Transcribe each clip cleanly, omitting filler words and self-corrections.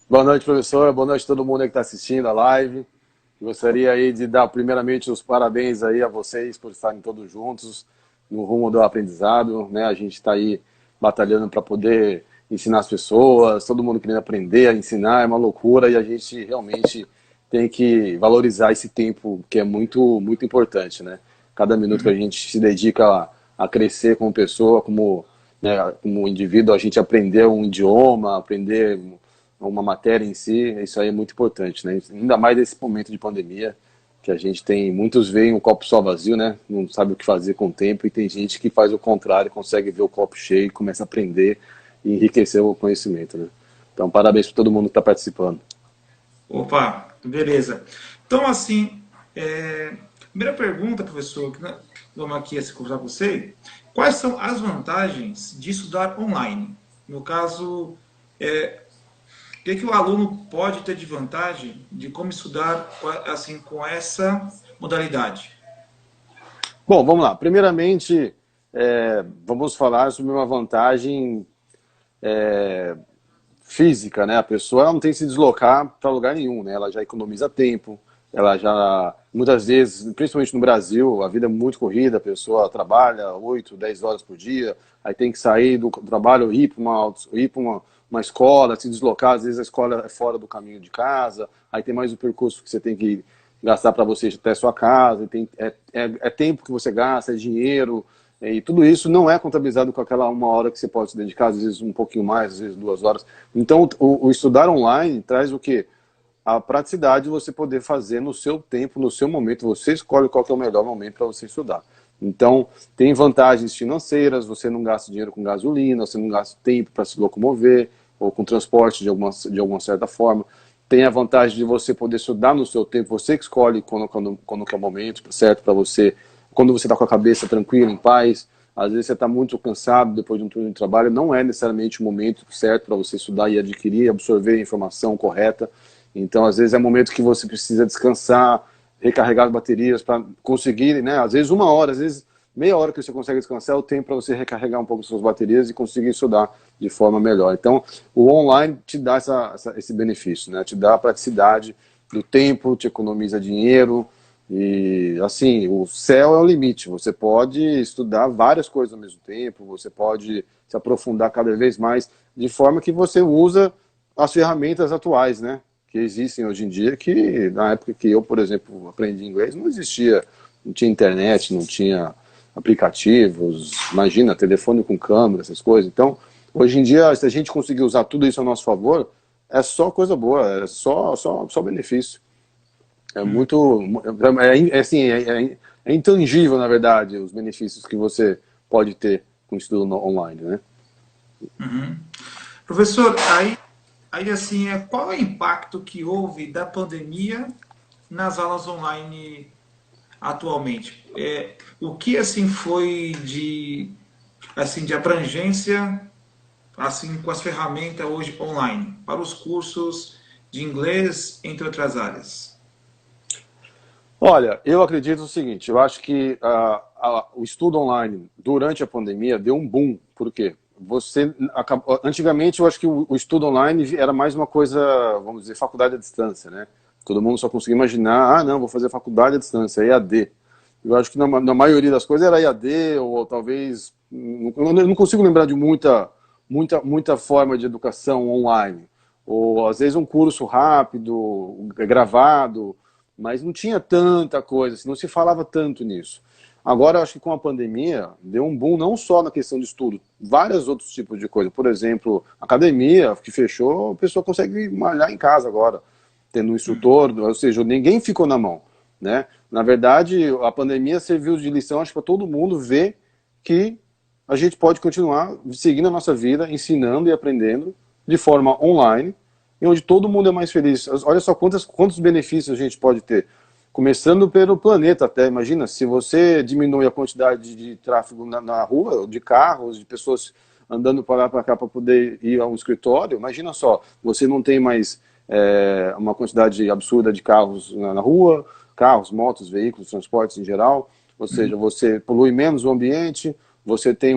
Boa noite, professora. Boa noite a todo mundo aí que está assistindo a live. Gostaria aí de dar primeiramente os parabéns aí a vocês por estarem todos juntos no rumo do aprendizado, né? A gente está aí batalhando para poder ensinar as pessoas, todo mundo querendo aprender a ensinar, é uma loucura e a gente realmente tem que valorizar esse tempo que é muito importante, né? Cada minuto que a gente se dedica a crescer como pessoa, como, né, como indivíduo, a gente aprender um idioma, aprender uma matéria em si, isso aí é muito importante, né? Ainda mais nesse momento de pandemia, que a gente tem, muitos veem um copo só vazio, né? Não sabe o que fazer com o tempo, e tem gente que faz o contrário, consegue ver o copo cheio e começa a aprender e enriquecer o conhecimento, né? Então, parabéns para todo mundo que está participando. Opa, beleza. Então, assim, primeira pergunta, professor, que vamos aqui a se conversar com você. Quais são as vantagens de estudar online? No caso, o que o aluno pode ter de vantagem de como estudar assim com essa modalidade? Bom, vamos lá. Primeiramente, vamos falar sobre uma vantagem física, né? A pessoa ela não tem que se deslocar para lugar nenhum, né? Ela já economiza tempo, ela já, muitas vezes, principalmente no Brasil, a vida é muito corrida, a pessoa trabalha 8, 10 horas por dia, aí tem que sair do trabalho, ir para uma escola, se deslocar, às vezes a escola é fora do caminho de casa, aí tem mais o percurso que você tem que gastar para você ir até a sua casa, é tempo que você gasta, é dinheiro, e tudo isso não é contabilizado com aquela uma hora que você pode se dedicar, às vezes um pouquinho mais, às vezes 2 horas. Então, o estudar online traz o quê? A praticidade de você poder fazer no seu tempo, no seu momento. Você escolhe qual que é o melhor momento para você estudar. Então, tem vantagens financeiras, você não gasta dinheiro com gasolina, você não gasta tempo para se locomover, ou com transporte de alguma certa forma. Tem a vantagem de você poder estudar no seu tempo, você que escolhe quando que é o momento certo para você, quando você está com a cabeça tranquila, em paz. Às vezes você está muito cansado depois de um turno de trabalho, não é necessariamente o momento certo para você estudar e adquirir, absorver a informação correta. Então, às vezes é o momento que você precisa descansar, recarregar as baterias para conseguir, né? Às vezes 1 hora, às vezes meia hora que você consegue descansar é o tempo para você recarregar um pouco suas baterias e conseguir estudar de forma melhor. Então, o online te dá esse benefício, né? Te dá a praticidade do tempo, te economiza dinheiro e, assim, o céu é o limite. Você pode estudar várias coisas ao mesmo tempo, você pode se aprofundar cada vez mais, de forma que você usa as ferramentas atuais, né? Que existem hoje em dia, que na época que eu, por exemplo, aprendi inglês, não existia, não tinha internet, não tinha aplicativos, imagina, telefone com câmera, essas coisas. Então, hoje em dia, se a gente conseguir usar tudo isso a nosso favor, é só coisa boa, é só benefício. É muito, assim, é intangível, na verdade, os benefícios que você pode ter com o estudo online, né? Professor, aí assim, qual é o impacto que houve da pandemia nas aulas online atualmente? O que assim foi de abrangência assim com as ferramentas hoje online para os cursos de inglês, entre outras áreas? Olha, eu acredito o seguinte, eu acho que o estudo online durante a pandemia deu um boom. Por quê? Antigamente eu acho que o estudo online era mais uma coisa, vamos dizer, faculdade à distância, né? Todo mundo só conseguia imaginar, não, vou fazer faculdade à distância, EAD. Eu acho que na maioria das coisas era EAD, ou talvez, eu não consigo lembrar de muita forma de educação online. Ou às vezes um curso rápido, gravado, mas não tinha tanta coisa, assim, não se falava tanto nisso. Agora, eu acho que com a pandemia, deu um boom não só na questão de estudo, vários outros tipos de coisa. Por exemplo, academia que fechou, a pessoa consegue malhar em casa agora, tendo um instrutor, ou seja, ninguém ficou na mão, né? Na verdade, a pandemia serviu de lição, acho, para todo mundo ver que a gente pode continuar seguindo a nossa vida, ensinando e aprendendo de forma online, e onde todo mundo é mais feliz. Olha só quantos benefícios a gente pode ter. Começando pelo planeta até. Imagina, se você diminui a quantidade de tráfego na rua, de carros, de pessoas andando para lá para cá para poder ir a um escritório, imagina só, você não tem mais uma quantidade absurda de carros na rua, carros, motos, veículos, transportes em geral, ou seja, você polui menos o ambiente, você tem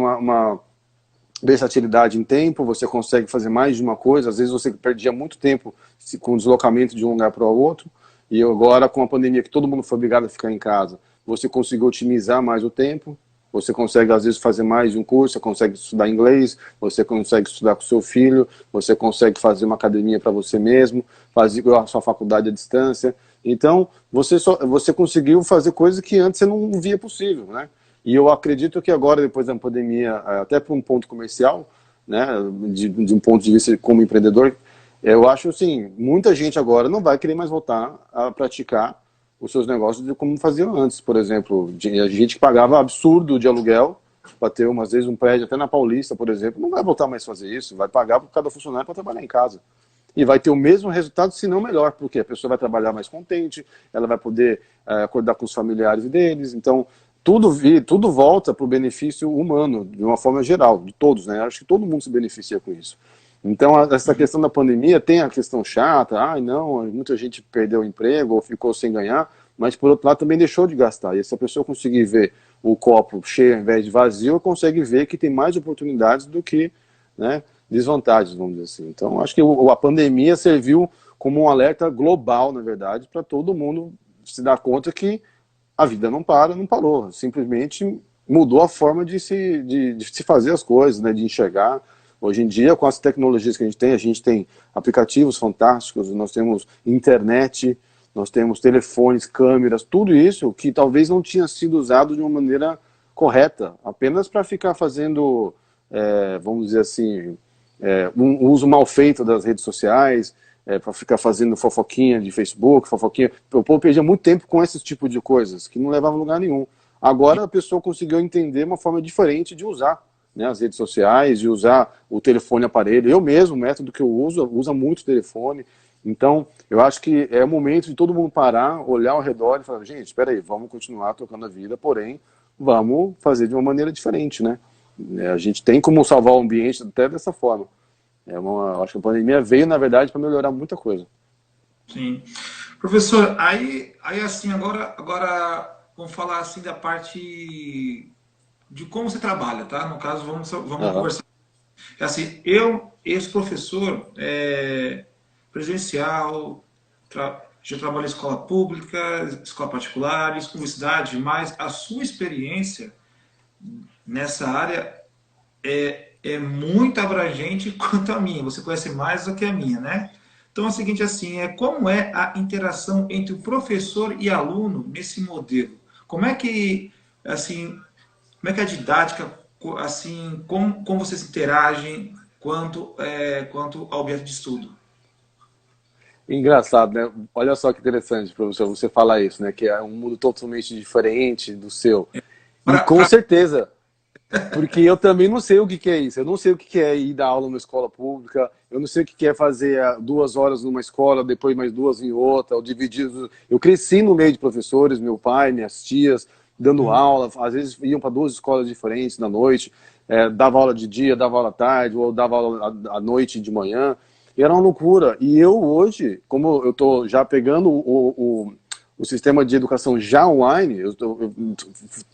versatilidade em tempo, você consegue fazer mais de uma coisa, às vezes você perdia muito tempo com o deslocamento de um lugar para o outro, e agora com a pandemia que todo mundo foi obrigado a ficar em casa, você conseguiu otimizar mais o tempo, você consegue às vezes fazer mais de um curso, você consegue estudar inglês, você consegue estudar com seu filho, você consegue fazer uma academia para você mesmo, fazer a sua faculdade à distância, então você conseguiu fazer coisas que antes você não via possível, né? E eu acredito que agora, depois da pandemia, até para um ponto comercial, né, de um ponto de vista como empreendedor, eu acho assim, muita gente agora não vai querer mais voltar a praticar os seus negócios de como faziam antes. Por exemplo, a gente que pagava absurdo de aluguel para ter, umas vezes, um prédio, até na Paulista, por exemplo, não vai voltar mais a fazer isso, vai pagar por cada funcionário para trabalhar em casa. E vai ter o mesmo resultado, se não melhor, porque a pessoa vai trabalhar mais contente, ela vai poder acordar com os familiares deles, então tudo volta para o benefício humano, de uma forma geral, de todos, né? Acho que todo mundo se beneficia com isso. Então, essa questão da pandemia tem a questão chata, não, muita gente perdeu o emprego ou ficou sem ganhar, mas por outro lado também deixou de gastar. E se a pessoa conseguir ver o copo cheio ao invés de vazio, consegue ver que tem mais oportunidades do que, né, desvantagens, vamos dizer assim. Então, acho que a pandemia serviu como um alerta global, na verdade, para todo mundo se dar conta que a vida não parou, simplesmente mudou a forma de se fazer as coisas, né, de enxergar. Hoje em dia, com as tecnologias que a gente tem aplicativos fantásticos, nós temos internet, nós temos telefones, câmeras, tudo isso que talvez não tinha sido usado de uma maneira correta, apenas para ficar fazendo, vamos dizer assim, um uso mal feito das redes sociais, para ficar fazendo fofoquinha de Facebook, fofoquinha. O povo perdia muito tempo com esse tipo de coisas, que não levavam a lugar nenhum. Agora a pessoa conseguiu entender uma forma diferente de usar, né, as redes sociais, de usar o telefone aparelho. Eu mesmo, o método que eu uso muito o telefone. Então, eu acho que é o momento de todo mundo parar, olhar ao redor e falar, gente, espera aí, vamos continuar tocando a vida, porém, vamos fazer de uma maneira diferente, né? A gente tem como salvar o ambiente até dessa forma. Acho que a pandemia veio, na verdade, para melhorar muita coisa. Sim. Professor, aí assim, agora vamos falar assim da parte de como você trabalha, tá? No caso, vamos Aham. conversar. É assim, ex-professor, presencial, já trabalhei em escola pública, escola particular, universidade, mas a sua experiência nessa área é muito abrangente quanto a minha. Você conhece mais do que a minha, né? Então é o seguinte, assim, como é a interação entre o professor e aluno nesse modelo? Como é que, assim, como é que a didática, assim, como vocês interagem quanto ao objeto de estudo? Engraçado, né? Olha só que interessante, professor, você falar isso, né? Que é um mundo totalmente diferente do seu. E Pra, com pra... certeza, porque eu também não sei o que é isso. Eu não sei o que é ir dar aula numa escola pública. Eu não sei o que é fazer 2 horas numa escola, depois mais 2 em outra, ou dividir. Eu cresci no meio de professores, meu pai, minhas tias, dando aula. Às vezes iam para 2 escolas diferentes na noite. Dava aula de dia, dava aula à tarde, ou dava aula à noite e de manhã. E era uma loucura. E eu hoje, como eu estou já pegando o sistema de educação já online, eu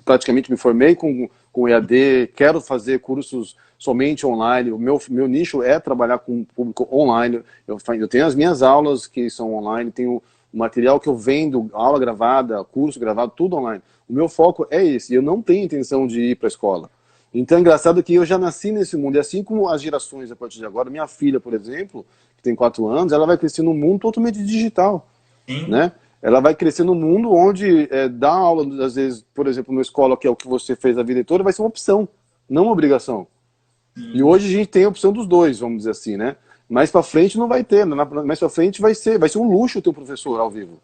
praticamente me formei com EAD, quero fazer cursos somente online, o meu nicho é trabalhar com o público online, eu tenho as minhas aulas que são online, tenho o material que eu vendo, aula gravada, curso gravado, tudo online. O meu foco é esse, eu não tenho intenção de ir para a escola. Então é engraçado que eu já nasci nesse mundo, e assim como as gerações a partir de agora, minha filha, por exemplo, que tem 4 anos, ela vai crescer num mundo totalmente digital, Sim. né? Ela vai crescer num mundo onde dar aula, às vezes, por exemplo, numa escola que é o que você fez a vida toda, vai ser uma opção, não uma obrigação. E Sim. hoje a gente tem a opção dos dois, vamos dizer assim, né? Mais para frente não vai ter, mais para frente vai ser um luxo ter um professor ao vivo.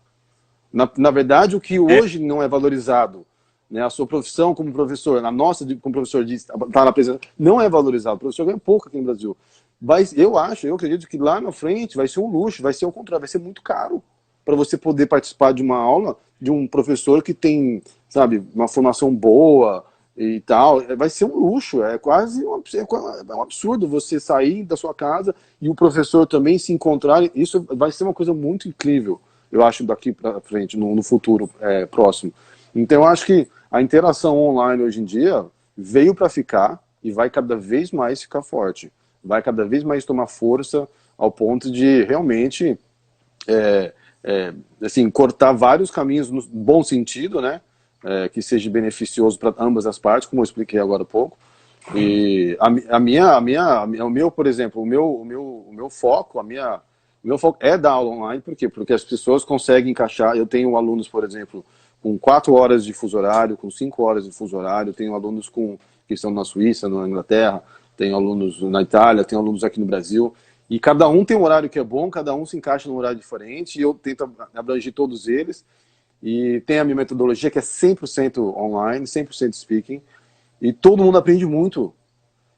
Na verdade, o que hoje não é valorizado, né, a sua profissão como professor, a nossa como professor está na presença, não é valorizado. O professor ganha pouco aqui no Brasil. Eu acredito que lá na frente vai ser um luxo, vai ser o contrário, vai ser muito caro para você poder participar de uma aula de um professor que tem, sabe, uma formação boa e tal. Vai ser um luxo, é quase um absurdo você sair da sua casa e o professor também se encontrar. Isso vai ser uma coisa muito incrível, eu acho, daqui para frente, no futuro próximo. Então, eu acho que a interação online hoje em dia veio para ficar, e vai cada vez mais ficar forte. Vai cada vez mais tomar força ao ponto de realmente assim, cortar vários caminhos no bom sentido, né? Que seja beneficioso para ambas as partes, como eu expliquei agora há pouco. E o meu, por exemplo, o meu foco, o meu foco é dar aula online, por quê? Porque as pessoas conseguem encaixar. Eu tenho alunos, por exemplo, com 4 horas de fuso horário, com 5 horas de fuso horário, tenho alunos que estão na Suíça, na Inglaterra, tenho alunos na Itália, tenho alunos aqui no Brasil, e cada um tem um horário que é bom, cada um se encaixa num horário diferente, e eu tento abranger todos eles, e tem a minha metodologia que é 100% online, 100% speaking, e todo mundo aprende muito.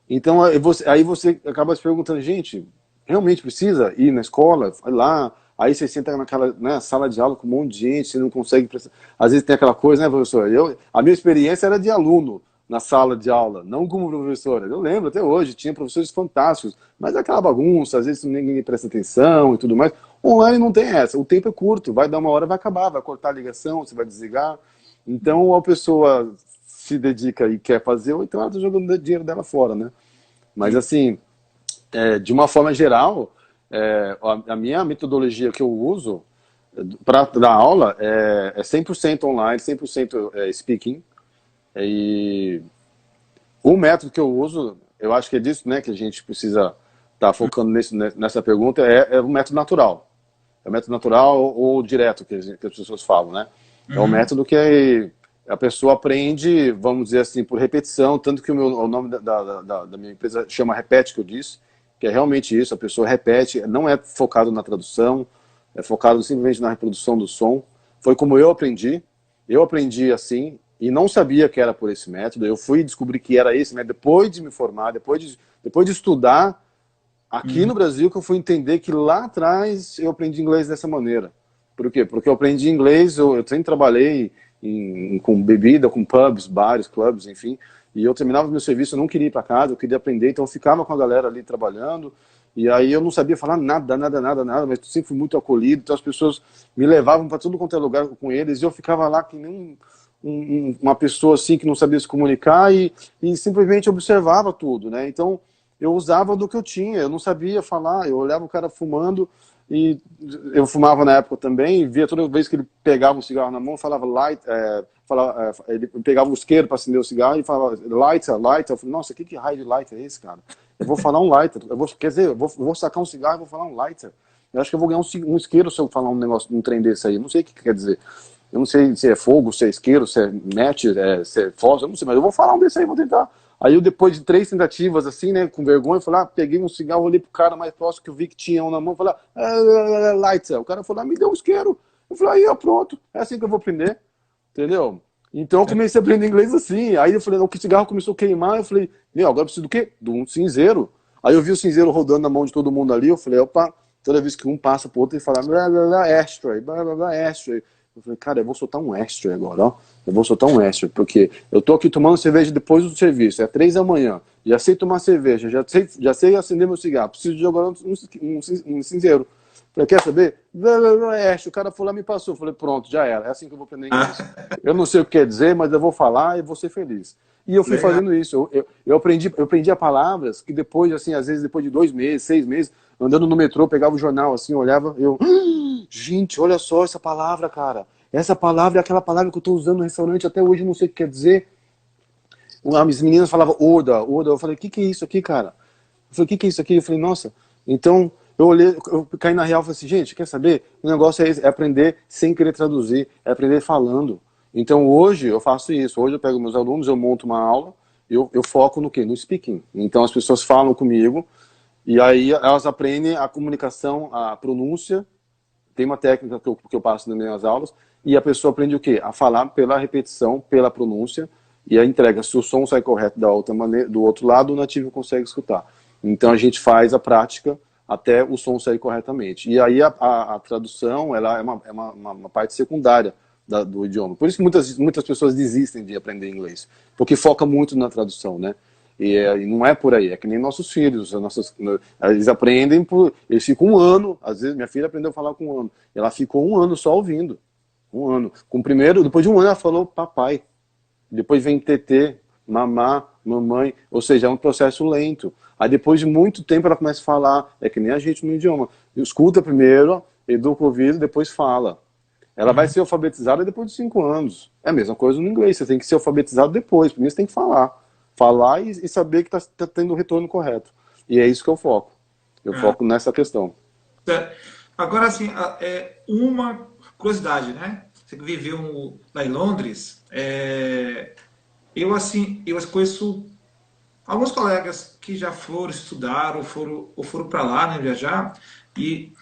Então aí você acaba se perguntando, gente, realmente precisa ir na escola? Vai lá, aí você senta naquela, né, sala de aula com um monte de gente, você não consegue prestar. Às vezes tem aquela coisa, né, professor? A minha experiência era de aluno na sala de aula, não como professora. Eu lembro até hoje, tinha professores fantásticos, mas é aquela bagunça, às vezes ninguém presta atenção e tudo mais. Online não tem essa, o tempo é curto, vai dar uma hora, vai acabar, vai cortar a ligação, você vai desligar. Então a pessoa se dedica e quer fazer, ou então ela está jogando o dinheiro dela fora, né? Mas assim, de uma forma geral, a minha metodologia que eu uso para dar aula é 100% online, 100% speaking. E o método que eu uso, eu acho que é disso, né, que a gente precisa estar focando nessa pergunta, é o método natural. É o método natural ou direto, que as pessoas falam, né? É o método que a pessoa aprende, vamos dizer assim, por repetição, tanto que o nome da minha empresa chama Repete, que eu disse, que é realmente isso, a pessoa repete, não é focado na tradução, é focado simplesmente na reprodução do som. Foi como eu aprendi assim, e não sabia que era por esse método, eu fui descobrir que era esse método depois de me formar, depois de estudar aqui no Brasil, que eu fui entender que lá atrás eu aprendi inglês dessa maneira. Por quê? Porque eu aprendi inglês, eu sempre trabalhei com bebida, com pubs, bares, clubs, enfim, e eu terminava meu serviço, eu não queria ir para casa, eu queria aprender, então eu ficava com a galera ali trabalhando, e aí eu não sabia falar nada, mas sempre fui muito acolhido, então as pessoas me levavam para tudo quanto é lugar com eles, e eu ficava lá que nem uma pessoa assim que não sabia se comunicar e simplesmente observava tudo, né? Então eu usava do que eu tinha, eu não sabia falar, eu olhava o cara fumando, e eu fumava na época também, e via toda vez que ele pegava um cigarro na mão, falava light, ele pegava um isqueiro para acender o cigarro e falava lighter, lighter. Eu falei, nossa, que raio de lighter é esse, cara? Eu vou falar um lighter, quer dizer, eu vou sacar um cigarro e vou falar um lighter. Eu acho que eu vou ganhar um isqueiro se eu falar um negócio, um trem desse aí, eu não sei o que quer dizer. Eu não sei se é fogo, se é isqueiro, se é match, se é fósforo, eu não sei, mas eu vou falar um desse aí, vou tentar. Aí eu, depois de 3 tentativas, assim, né, com vergonha, falei, peguei um cigarro, olhei pro cara mais próximo que eu vi que tinha um na mão, falei, lighter. O cara falou, me deu um isqueiro. Eu falei, aí, ó, pronto, é assim que eu vou aprender, entendeu? Então eu comecei a aprender inglês assim. Aí eu falei, o cigarro começou a queimar, eu falei, agora eu preciso do quê? De um cinzeiro. Aí eu vi o cinzeiro rodando na mão de todo mundo ali, eu falei, opa, toda vez que um passa pro outro, ele fala, ashtray, ashtray. Eu falei, cara, eu vou soltar um ashtray agora, ó. Eu vou soltar um ashtray, porque eu tô aqui tomando cerveja depois do serviço, é 3 da manhã, já sei tomar cerveja, já sei acender meu cigarro, preciso de agora um cinzeiro. Falei, quer saber? O cara foi lá e me passou. Falei, pronto, já era. É assim que eu vou aprender inglês. Eu não sei o que quer dizer, mas eu vou falar e vou ser feliz. E eu fui fazendo isso. Eu aprendi a palavras que depois, assim, às vezes depois de 2 meses, 6 meses, andando no metrô, pegava o jornal assim, olhava, gente, olha só essa palavra, cara. Essa palavra é aquela palavra que eu estou usando no restaurante até hoje, não sei o que quer dizer. As meninas falavam order. Eu falei, o que é isso aqui, cara? Eu falei, o que é isso aqui? Eu falei, nossa, então... Eu olhei, eu caí na real e falei assim, gente, quer saber? O negócio é esse, é aprender sem querer traduzir, é aprender falando. Então hoje eu faço isso, hoje eu pego meus alunos, eu monto uma aula, eu foco no quê? No speaking. Então as pessoas falam comigo, e aí elas aprendem a comunicação, a pronúncia, tem uma técnica que eu passo nas minhas aulas, e a pessoa aprende o quê? A falar pela repetição, pela pronúncia, e a entrega. Se o som sai correto da outra maneira, do outro lado, o nativo consegue escutar. Então a gente faz a prática até o som sair corretamente. E aí a tradução ela é uma parte secundária do idioma. Por isso que muitas pessoas desistem de aprender inglês, porque foca muito na tradução, né? E não é por aí, é que nem nossos filhos, eles aprendem, eles ficam 1 ano, às vezes minha filha aprendeu a falar com 1 ano, ela ficou 1 ano só ouvindo, 1 ano. Depois de 1 ano ela falou papai, depois vem TT, mamá, mamãe, ou seja, é um processo lento. Aí depois de muito tempo ela começa a falar, é que nem a gente no idioma. Escuta primeiro, educa o ouvido, depois fala. Ela vai Uhum. ser alfabetizada depois de 5 anos. É a mesma coisa no inglês, você tem que ser alfabetizado depois, primeiro você tem que falar. Falar e saber que está tendo o retorno correto. E é isso que eu foco. Eu Ah, foco nessa questão. certo. Agora, assim, uma curiosidade, né? Você que viveu lá em Londres, eu, assim, eu conheço alguns colegas que já foram estudar ou foram para lá, né, viajar, e,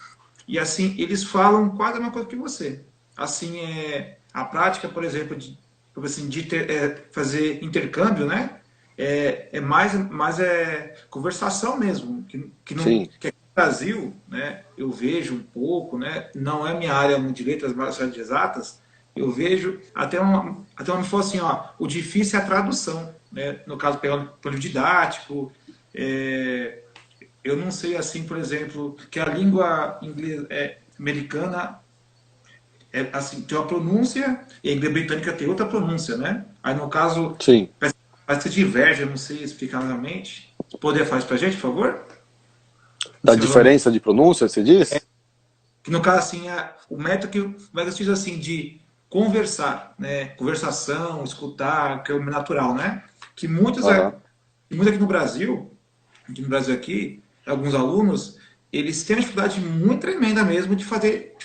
e assim, eles falam quase a mesma coisa que você. Assim, a prática, por exemplo, assim, fazer intercâmbio, né? Mais conversação mesmo, que, não, Sim, que aqui no Brasil, né, eu vejo um pouco, né, não é minha área de letras, mas área de exatas, eu vejo, até uma me falou assim, ó, o difícil é a tradução, né, no caso, pegar um plano didático, é, eu não sei, assim, por exemplo, que a língua inglesa, americana assim, tem uma pronúncia e a inglês britânica tem outra pronúncia, né? Aí, no caso, sim. parece que diverge, eu não sei explicar realmente. Poder fazer isso pra gente, por favor? Da Se realmente, diferença de pronúncia, você diz? que no caso, assim, o método que vai ser assim, de conversar, né? Conversação, escutar, que é o natural, né? Que muitos, Aham. muitos aqui no Brasil aqui, alguns alunos, eles têm uma dificuldade muito tremenda mesmo de fazer,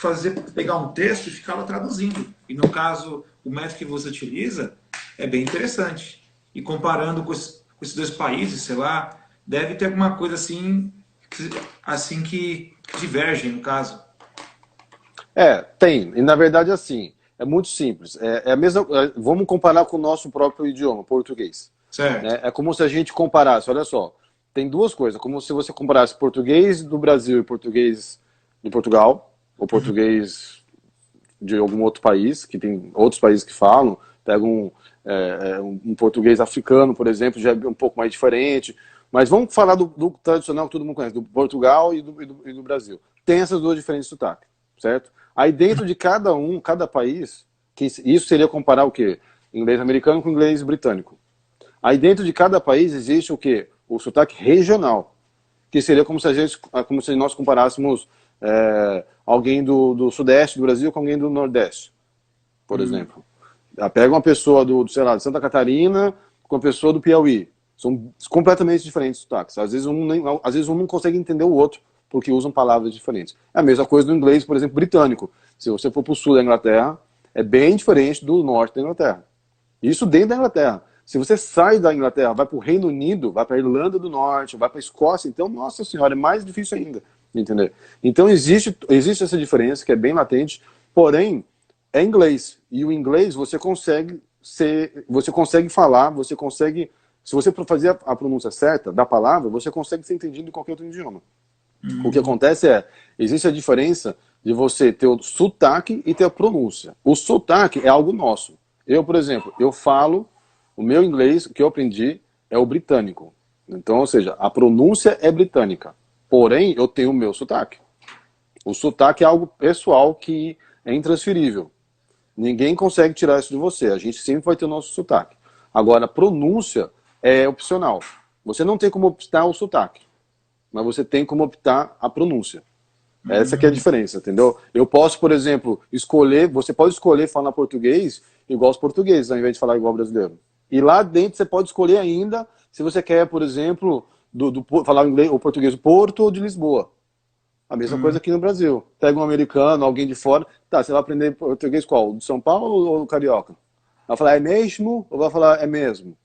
pegar um texto e ficar lá traduzindo. E no caso, o método que você utiliza é bem interessante. E comparando com esses dois países, sei lá, deve ter alguma coisa assim que divergem, no caso. Tem. E na verdade, assim, é muito simples. É a mesma, vamos comparar com o nosso próprio idioma, português. Certo. Né? É como se a gente comparasse, olha só, tem duas coisas, como se você comparasse português do Brasil e português de Portugal, ou português de algum outro país, que tem outros países que falam, pega um português africano, por exemplo, já é um pouco mais diferente, mas vamos falar do tradicional que todo mundo conhece, do Portugal e do Brasil. Tem essas duas diferentes sotaques, certo? Aí dentro de cada país, isso seria comparar o quê? Inglês americano com inglês britânico. Aí dentro de cada país existe o quê? O sotaque regional, que seria como se nós comparássemos alguém do sudeste do Brasil com alguém do nordeste, por exemplo. Pega uma pessoa sei lá, de Santa Catarina com uma pessoa do Piauí. São completamente diferentes sotaques. Às vezes um não consegue entender o outro porque usam palavras diferentes. É a mesma coisa no inglês, por exemplo, britânico. Se você for para o sul da Inglaterra, é bem diferente do norte da Inglaterra. Isso dentro da Inglaterra. Se você sai da Inglaterra, vai para o Reino Unido, vai para a Irlanda do Norte, vai para a Escócia, então, nossa senhora, é mais difícil ainda, entender? Então existe essa diferença que é bem latente, porém é inglês. E o inglês você consegue falar, você consegue, se você for fazer a pronúncia certa da palavra, você consegue ser entendido em qualquer outro idioma. O que acontece existe a diferença de você ter o sotaque e ter a pronúncia. O sotaque é algo nosso. Eu, por exemplo, eu falo, o meu inglês, o que eu aprendi é o britânico. Então, ou seja, a pronúncia é britânica. Porém, eu tenho o meu sotaque. O sotaque é algo pessoal que é intransferível. Ninguém consegue tirar isso de você. A gente sempre vai ter o nosso sotaque. Agora, a pronúncia é opcional. Você não tem como optar o sotaque, mas você tem como optar a pronúncia. Essa que é a diferença, entendeu? Eu posso, por exemplo, você pode escolher falar português igual os portugueses, ao invés de falar igual o brasileiro. E lá dentro você pode escolher ainda se você quer, por exemplo, falar o inglês, o português do Porto ou de Lisboa. A mesma coisa aqui no Brasil. Pega um americano, alguém de fora, tá, você vai aprender português qual? De São Paulo ou do Carioca? Vai falar é mesmo ou vai falar é mesmo?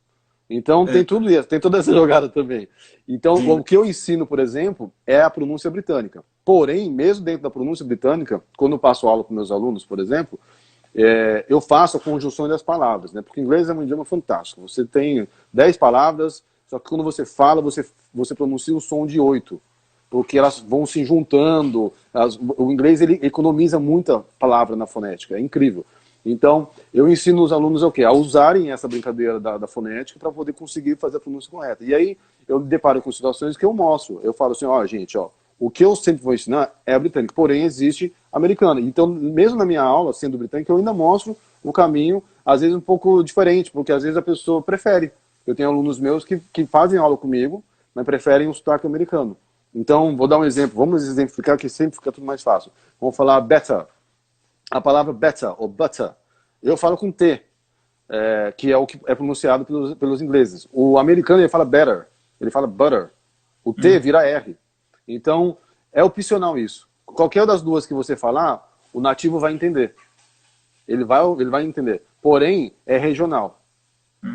Então tem É, tudo isso, tem toda essa jogada também. Então sim. o que eu ensino, por exemplo, é a pronúncia britânica. Porém, mesmo dentro da pronúncia britânica, quando eu passo aula com meus alunos, por exemplo, eu faço a conjunção das palavras, né? Porque o inglês é um idioma fantástico. Você tem 10 palavras, só que quando você fala, você pronuncia o som de 8, porque elas vão se juntando. O inglês ele economiza muita palavra na fonética, é incrível. Então, eu ensino os alunos o quê? A usarem essa brincadeira da fonética para poder conseguir fazer a pronúncia correta. E aí, eu me deparo com situações que eu mostro. Eu falo assim, ó, gente, ó, o que eu sempre vou ensinar é britânico, porém existe americano. Então, mesmo na minha aula, sendo britânico, eu ainda mostro o caminho, às vezes um pouco diferente, porque às vezes a pessoa prefere. eu tenho alunos meus que fazem aula comigo, mas preferem o sotaque americano. Então, vou dar um exemplo, vamos exemplificar que sempre fica tudo mais fácil. Vamos falar better. A palavra better ou butter, eu falo com T, que é o que é pronunciado pelos ingleses. O americano, ele fala better, ele fala butter. O T vira R. Então, é opcional isso. Qualquer das duas que você falar, o nativo vai entender. Ele vai entender. Porém, é regional.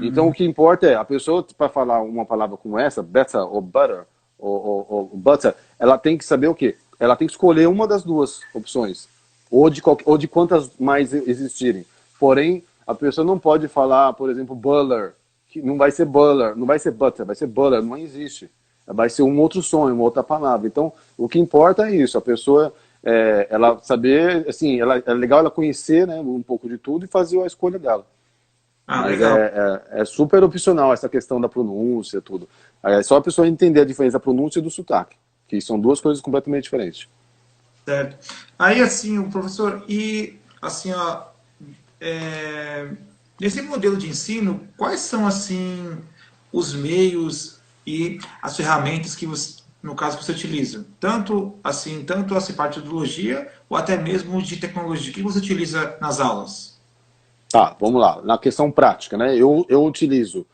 Então, o que importa é, a pessoa, para falar uma palavra como essa, better ou butter, ou butter, ela tem que saber o quê? Ela tem que escolher uma das duas opções. Ou de quantas mais existirem. Porém, a pessoa não pode falar, por exemplo, butter, que não vai ser butter, não vai ser butter, vai ser butter, não existe. Vai ser um outro som, uma outra palavra. Então, o que importa é isso, a pessoa, ela saber, assim, é legal ela conhecer, né, um pouco de tudo e fazer a escolha dela. Ah, Mas legal. é super opcional essa questão da pronúncia, tudo. É só a pessoa entender a diferença da pronúncia e do sotaque, que são duas coisas completamente diferentes. Certo. Aí, assim, o professor, e assim, ó, nesse modelo de ensino, quais são, assim, os meios e as ferramentas que você, no caso, que você utiliza? Tanto assim, parte de ideologia ou até mesmo de tecnologia. O que você utiliza nas aulas? Tá, vamos lá. Na questão prática, né? Eu utilizo,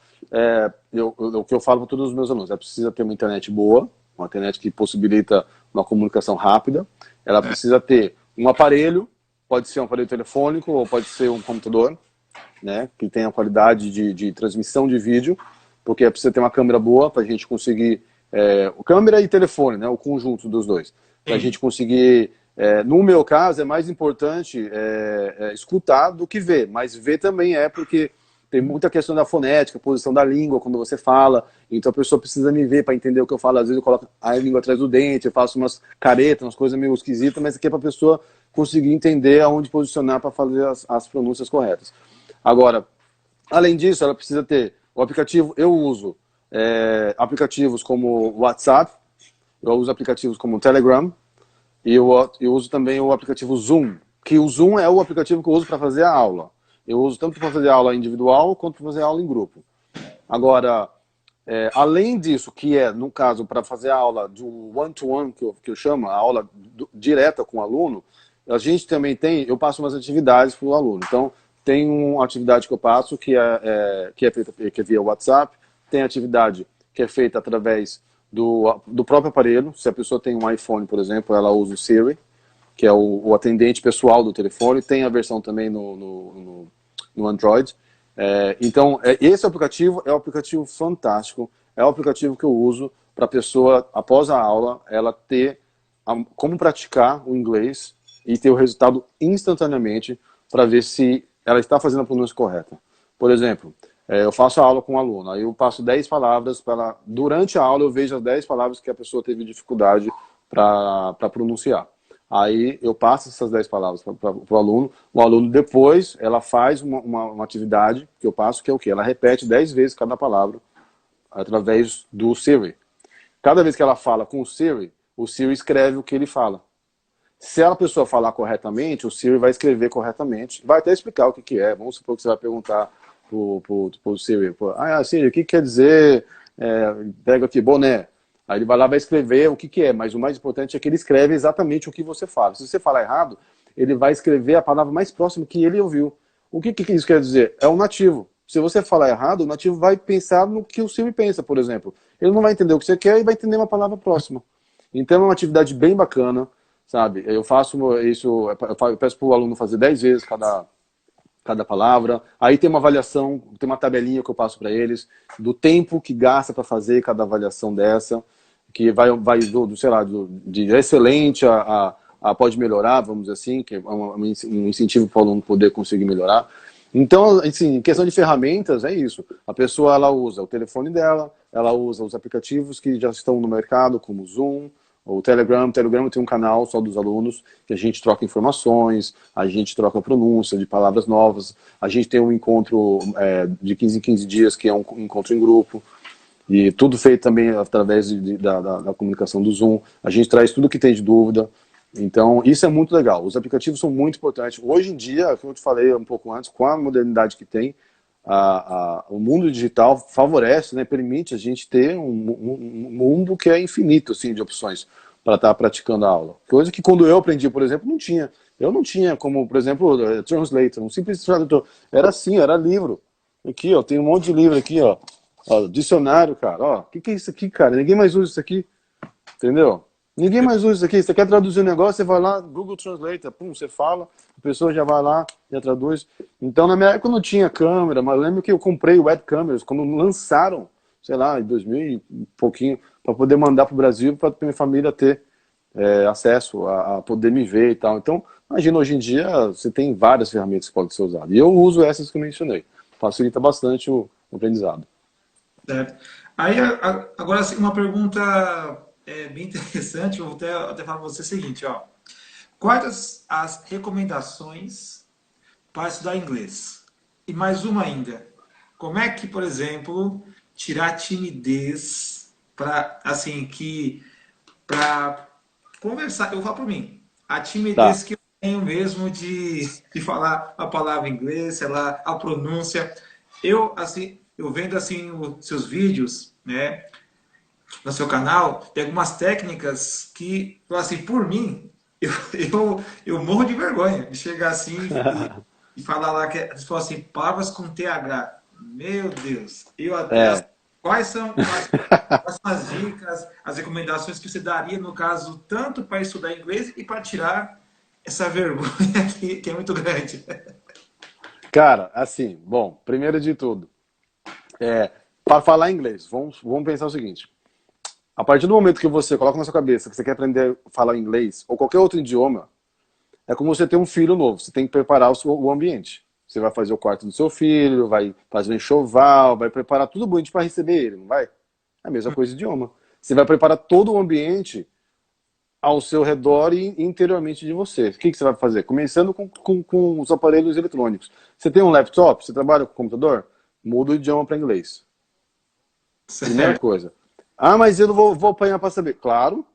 o que eu falo para todos os meus alunos, precisa ter uma internet boa, uma internet que possibilita uma comunicação rápida, ela precisa ter um aparelho, pode ser um aparelho telefônico ou pode ser um computador, né? Que tenha qualidade de transmissão de vídeo, porque precisa ter uma câmera boa para a gente conseguir, câmera e telefone, né? O conjunto dos dois, para a Sim. gente conseguir. No meu caso, é mais importante escutar do que ver, mas ver também porque tem muita questão da fonética, posição da língua quando você fala, então a pessoa precisa me ver para entender o que eu falo. Às vezes eu coloco a língua atrás do dente, eu faço umas caretas, umas coisas meio esquisitas, mas aqui é para a pessoa conseguir entender aonde posicionar para fazer as pronúncias corretas. Agora, além disso, ela precisa ter o aplicativo. Eu uso aplicativos como WhatsApp, eu uso aplicativos como Telegram, e eu uso também o aplicativo Zoom, que o Zoom é o aplicativo que eu uso para fazer a aula. Eu uso tanto para fazer aula individual quanto para fazer aula em grupo. Agora, além disso, que no caso, para fazer a aula do one-to-one, que eu chamo, a aula direta com o aluno, a gente também eu passo umas atividades para o aluno. Então, tem uma atividade que eu passo que é feita que é via WhatsApp, tem atividade que é feita através do próprio aparelho. Se a pessoa tem um iPhone, por exemplo, ela usa o Siri, que é o atendente pessoal do telefone. Tem a versão também no Android. Então, esse aplicativo é um aplicativo fantástico. É o aplicativo que eu uso para a pessoa, após a aula, ela ter como praticar o inglês e ter o resultado instantaneamente para ver se ela está fazendo a pronúncia correta. Por exemplo, eu faço a aula com um aluno, aí eu passo 10 palavras para ela. Durante a aula eu vejo as 10 palavras que a pessoa teve dificuldade para pronunciar. Aí eu passo essas 10 palavras para o aluno. O aluno depois, ela faz uma atividade que eu passo, que é o quê? Ela repete 10 vezes cada palavra através do Siri. Cada vez que ela fala com o Siri escreve o que ele fala. Se a pessoa falar corretamente, o Siri vai escrever corretamente, vai até explicar o que é. Vamos supor que você vai perguntar pro Siri, Siri, o que quer dizer, pega aqui, boné. Aí ele vai lá e vai escrever o que é, mas o mais importante é que ele escreve exatamente o que você fala. Se você falar errado, ele vai escrever a palavra mais próxima que ele ouviu. O que isso quer dizer? É o nativo. Se você falar errado, o nativo vai pensar no que o Siri pensa, por exemplo. Ele não vai entender o que você quer e vai entender uma palavra próxima. Então é uma atividade bem bacana, sabe? Eu faço isso, eu peço para o aluno fazer 10 vezes cada palavra. Aí tem uma avaliação, tem uma tabelinha que eu passo para eles do tempo que gasta para fazer cada avaliação dessa, que vai sei lá, de excelente a pode melhorar, vamos dizer assim, que é um incentivo para o aluno poder conseguir melhorar. Então, assim, em questão de ferramentas, é isso. A pessoa, ela usa o telefone dela, ela usa os aplicativos que já estão no mercado, como o Zoom, o Telegram. O Telegram tem um canal só dos alunos, que a gente troca informações, a gente troca pronúncia de palavras novas, a gente tem um encontro de 15 em 15 dias, que é um encontro em grupo, e tudo feito também através da comunicação do Zoom. A gente traz tudo que tem de dúvida. Então, isso é muito legal. Os aplicativos são muito importantes. Hoje em dia, como eu te falei um pouco antes, com a modernidade que tem, o mundo digital favorece, né, permite a gente ter um mundo que é infinito assim, de opções para estar praticando a aula. Coisa que quando eu aprendi, por exemplo, não tinha. Eu não tinha como, por exemplo, translator, um simples tradutor. Era assim, era livro. Aqui, ó, tem um monte de livro aqui, ó. Ó, dicionário, cara. Ó, o que é isso aqui, cara? Ninguém mais usa isso aqui. Entendeu? Ninguém mais usa isso aqui. Você quer traduzir um negócio, você vai lá, Google Translator, pum, você fala, a pessoa já vai lá, já traduz. Então, na minha época não tinha câmera, mas eu lembro que eu comprei web cameras quando lançaram, sei lá, em 2000 e pouquinho, para poder mandar para o Brasil, para minha família ter acesso a poder me ver e tal. Então, imagina, hoje em dia você tem várias ferramentas que podem ser usadas. E eu uso essas que eu mencionei. Facilita bastante o aprendizado. Certo. Aí, agora, assim, uma pergunta bem interessante, vou até falar para você o seguinte, ó. Quais as recomendações para estudar inglês? E mais uma ainda. Como é que, por exemplo, tirar a timidez para, assim, para conversar, eu falo por mim, a timidez Tá. que eu tenho mesmo de falar a palavra em inglês, sei lá, a pronúncia. Eu, assim, eu vendo assim os seus vídeos, né, no seu canal, tem algumas técnicas que, assim, por mim, eu morro de vergonha de chegar assim e falar lá que eles falam assim, palavras com TH. Meu Deus, eu até. É. Quais são quais são as dicas, as recomendações que você daria, no caso, tanto para estudar inglês e para tirar essa vergonha que é muito grande? Cara, assim, bom, primeiro de tudo, para falar inglês, vamos pensar o seguinte. A partir do momento que você coloca na sua cabeça que você quer aprender a falar inglês ou qualquer outro idioma, é como você ter um filho novo. Você tem que preparar o ambiente. Você vai fazer o quarto do seu filho, vai fazer um enxoval, vai preparar tudo bonito para receber ele, não vai? É a mesma coisa de idioma. Você vai preparar todo o ambiente ao seu redor e interiormente de você. O que você vai fazer? Começando com os aparelhos eletrônicos. Você tem um laptop? Você trabalha com computador? Muda o idioma para inglês. Primeira Certo. coisa. Ah, mas eu não vou apanhar para saber. Claro,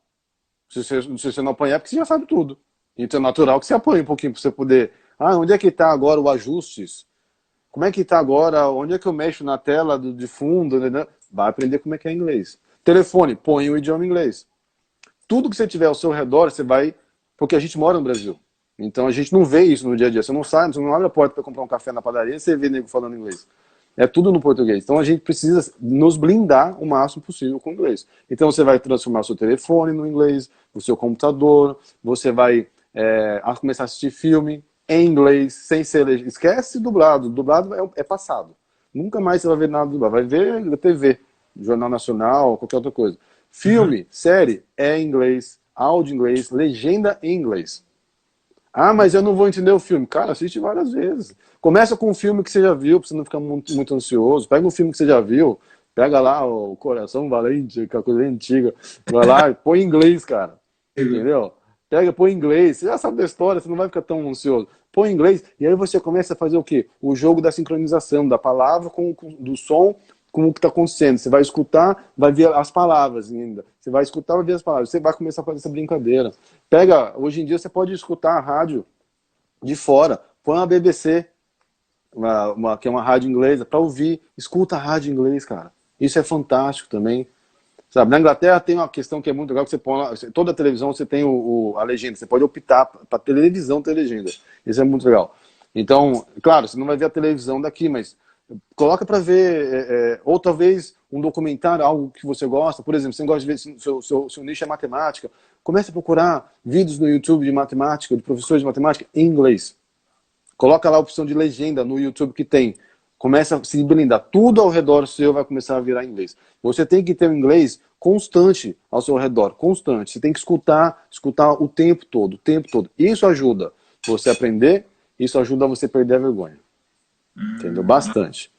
se você não apanhar, é porque você já sabe tudo. Então é natural que você apanhe um pouquinho para você poder. Ah, onde é que está agora o ajustes? Como é que está agora? Onde é que eu mexo na tela de fundo? Né? Vai aprender como é que é inglês. Telefone, põe o idioma inglês. Tudo que você tiver ao seu redor, você vai. Porque a gente mora no Brasil. Então a gente não vê isso no dia a dia. Você não sai, você não abre a porta para comprar um café na padaria e você vê nego falando inglês. É tudo no português. Então a gente precisa nos blindar o máximo possível com o inglês. Então você vai transformar o seu telefone no inglês, o seu computador, você vai começar a assistir filme em inglês, sem ser legenda. Esquece dublado. Dublado é passado. Nunca mais você vai ver nada dublado. Vai ver na TV, Jornal Nacional, qualquer outra coisa. Uhum. Filme, série, é em inglês, áudio em inglês, legenda em inglês. Ah, mas eu não vou entender o filme. Cara, assiste várias vezes. Começa com um filme que você já viu, pra você não ficar muito ansioso. Pega um filme que você já viu, pega lá o Coração Valente, que é uma coisa antiga. Vai lá e põe em inglês, cara. Entendeu? Pega, põe em inglês. Você já sabe da história, você não vai ficar tão ansioso. Põe em inglês e aí você começa a fazer o quê? O jogo da sincronização, da palavra do som com o que está acontecendo. Você vai escutar, vai ver as palavras ainda. Você vai escutar, vai ver as palavras. Você vai começar a fazer essa brincadeira. Pega, hoje em dia você pode escutar a rádio de fora. Põe uma BBC, que é uma rádio inglesa, para ouvir. Escuta a rádio inglês, cara. Isso é fantástico também. Sabe, na Inglaterra tem uma questão que é muito legal, que você põe lá, toda a televisão você tem a legenda, você pode optar para televisão ter legenda. Isso é muito legal. Então, claro, você não vai ver a televisão daqui, mas coloca para ver, ou talvez um documentário, algo que você gosta. Por exemplo, você gosta de ver, seu nicho é matemática, comece a procurar vídeos no YouTube de matemática, de professores de matemática em inglês. Coloca lá a opção de legenda no YouTube que tem. Começa a se blindar. Tudo ao redor seu vai começar a virar inglês. Você tem que ter um inglês constante ao seu redor, constante. Você tem que escutar o tempo todo, o tempo todo. Isso ajuda você a aprender, isso ajuda você a perder a vergonha. Entendeu? Bastante.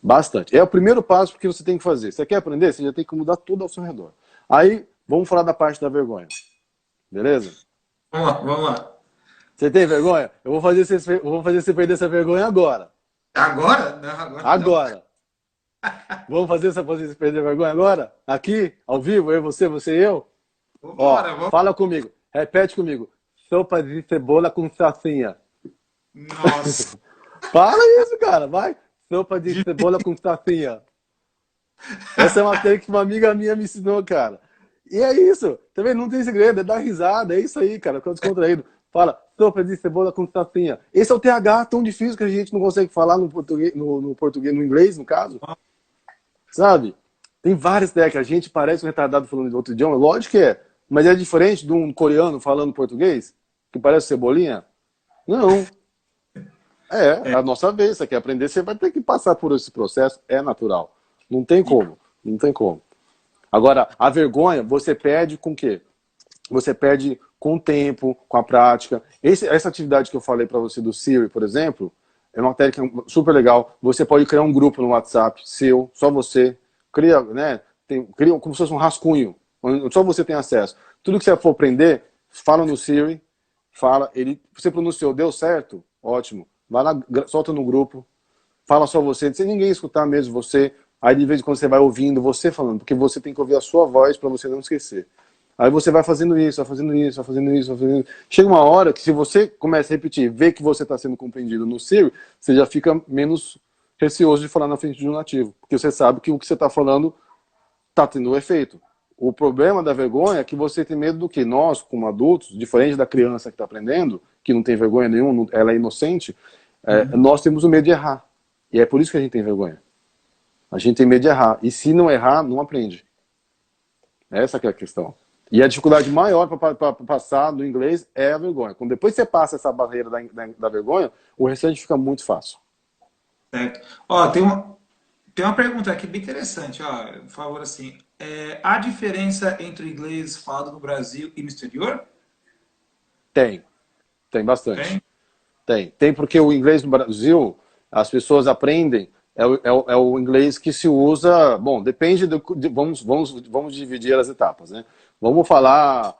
Bastante. É o primeiro passo que você tem que fazer. Você quer aprender? Você já tem que mudar tudo ao seu redor. Aí, vamos falar da parte da vergonha. Beleza? Vamos lá, vamos lá. Você tem vergonha? Eu vou fazer você perder essa vergonha agora. Agora? Não, agora não. Agora. Vamos fazer você perder a vergonha agora? Aqui, ao vivo, você e eu? Ó, Vambora, vamos. fala comigo. Repete comigo. Sopa de cebola com salsinha. Nossa. Fala isso, cara. Vai. Sopa de cebola com salsinha. Essa é uma técnica que uma amiga minha me ensinou, cara. E é isso. Também não tem segredo, é dar risada, é isso aí, cara. Ficando descontraído. Fala, sopa de cebola com salsinha. Esse é o TH tão difícil que a gente não consegue falar no português, no português, no inglês, no caso. Sabe? Tem várias técnicas. A gente parece um retardado falando de outro idioma. Lógico que é. Mas é diferente de um coreano falando português, que parece cebolinha? Não. É a nossa vez. Você quer aprender, você vai ter que passar por esse processo. É natural. Não tem como. Não tem como. Agora, a vergonha, você perde com o quê? Você perde com o tempo, com a prática. Essa atividade que eu falei para você do Siri, por exemplo, é uma técnica super legal. Você pode criar um grupo no WhatsApp seu, só você. Cria, né? Cria como se fosse um rascunho, onde só você tem acesso. Tudo que você for aprender, fala no Siri, fala, você pronunciou, deu certo? Ótimo. Vai lá, solta no grupo, fala só você, sem ninguém escutar mesmo você. Aí de vez em quando você vai ouvindo você falando, porque você tem que ouvir a sua voz para você não esquecer. Aí você vai fazendo isso, vai fazendo isso, vai fazendo isso, vai fazendo isso. Chega uma hora que se você começa a repetir, vê que você está sendo compreendido no Siri, você já fica menos receoso de falar na frente de um nativo. Porque você sabe que o que você está falando está tendo efeito. O problema da vergonha é que você tem medo do que nós, como adultos, diferente da criança que está aprendendo, que não tem vergonha nenhuma, ela é inocente, nós temos o medo de errar. E é por isso que a gente tem vergonha. A gente tem medo de errar. E se não errar, não aprende. Essa que é a questão. E a dificuldade maior para passar do inglês é a vergonha. Quando depois você passa essa barreira da vergonha, o restante fica muito fácil. Certo. Ó, tem uma pergunta aqui bem interessante, ó, por favor, assim. Há diferença entre o inglês falado no Brasil e no exterior? Tem Tem? bastante. Tem porque o inglês no Brasil, as pessoas aprendem, é o inglês que se usa, bom, depende vamos dividir as etapas, né? Vamos falar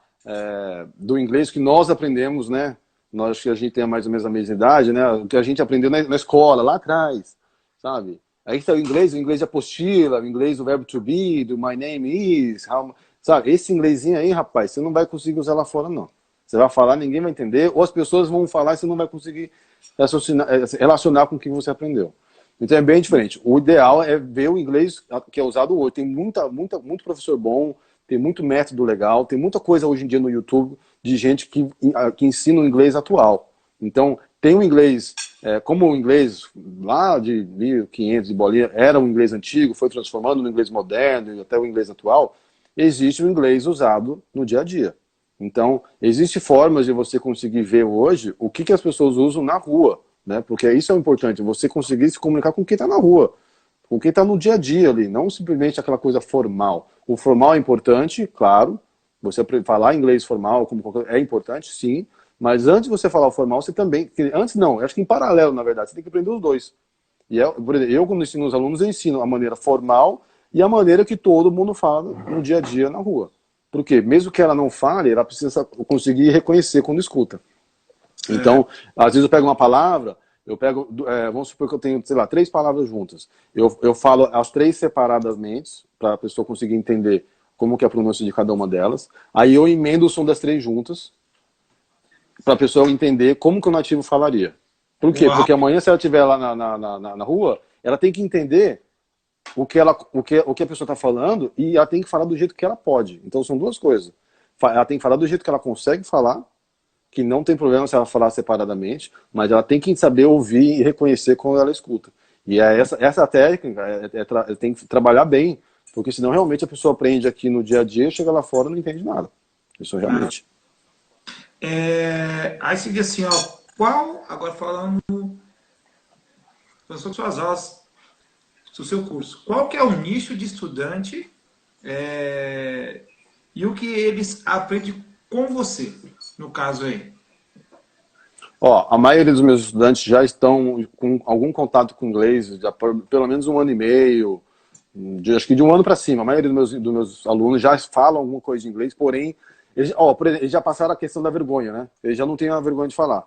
do inglês que nós aprendemos, né? Nós que a gente tem mais ou menos a mesma idade, né? O que a gente aprendeu na escola, lá atrás, sabe? Aí está o inglês de apostila, o inglês do verbo to be, do my name is, sabe? Esse inglesinho aí, rapaz, você não vai conseguir usar lá fora, não. Você vai falar, ninguém vai entender, ou as pessoas vão falar e você não vai conseguir relacionar com o que você aprendeu. Então é bem diferente. O ideal é ver o inglês que é usado hoje. Tem muito professor bom, tem muito método legal, tem muita coisa hoje em dia no YouTube de gente que ensina o inglês atual. Então, tem o inglês, como o inglês lá de 1500 de bolinha era um inglês antigo, foi transformando no inglês moderno e até o inglês atual, existe o inglês usado no dia a dia. Então, existem formas de você conseguir ver hoje o que as pessoas usam na rua, né? Porque isso é importante, você conseguir se comunicar com quem está na rua, com quem está no dia a dia ali, não simplesmente aquela coisa formal. O formal é importante, claro, você falar inglês formal é importante, sim, mas antes de você falar o formal, você também, antes não, acho que em paralelo, na verdade, você tem que aprender os dois. E por exemplo, eu, quando ensino os alunos, eu ensino a maneira formal e a maneira que todo mundo fala no dia a dia na rua. Porque mesmo que ela não fale, ela precisa conseguir reconhecer quando escuta. Então, às vezes eu pego uma palavra, vamos supor que eu tenho, sei lá, 3 palavras juntas. Eu falo as 3 separadamente, para a pessoa conseguir entender como que é a pronúncia de cada uma delas. Aí eu emendo o som das 3 juntas, para a pessoa entender como que o nativo falaria. Por quê? Uau. Porque amanhã, se ela estiver lá na rua, ela tem que entender o que a pessoa está falando e ela tem que falar do jeito que ela pode. Então são duas coisas. Ela tem que falar do jeito que ela consegue falar, que não tem problema se ela falar separadamente, mas ela tem que saber ouvir e reconhecer quando ela escuta. E essa técnica tem que trabalhar bem, porque senão realmente a pessoa aprende aqui no dia a dia, chega lá fora e não entende nada. Isso realmente. Aí seria assim, ó, agora falando sobre suas aulas, do seu curso, qual que é o nicho de estudante e o que eles aprendem com você, no caso aí? Ó, a maioria dos meus estudantes já estão com algum contato com inglês, já por pelo menos 1 ano e meio, acho que de 1 ano para cima. A maioria dos meus alunos já falam alguma coisa de inglês, porém, por exemplo, eles já passaram a questão da vergonha, né? Eles já não têm a vergonha de falar.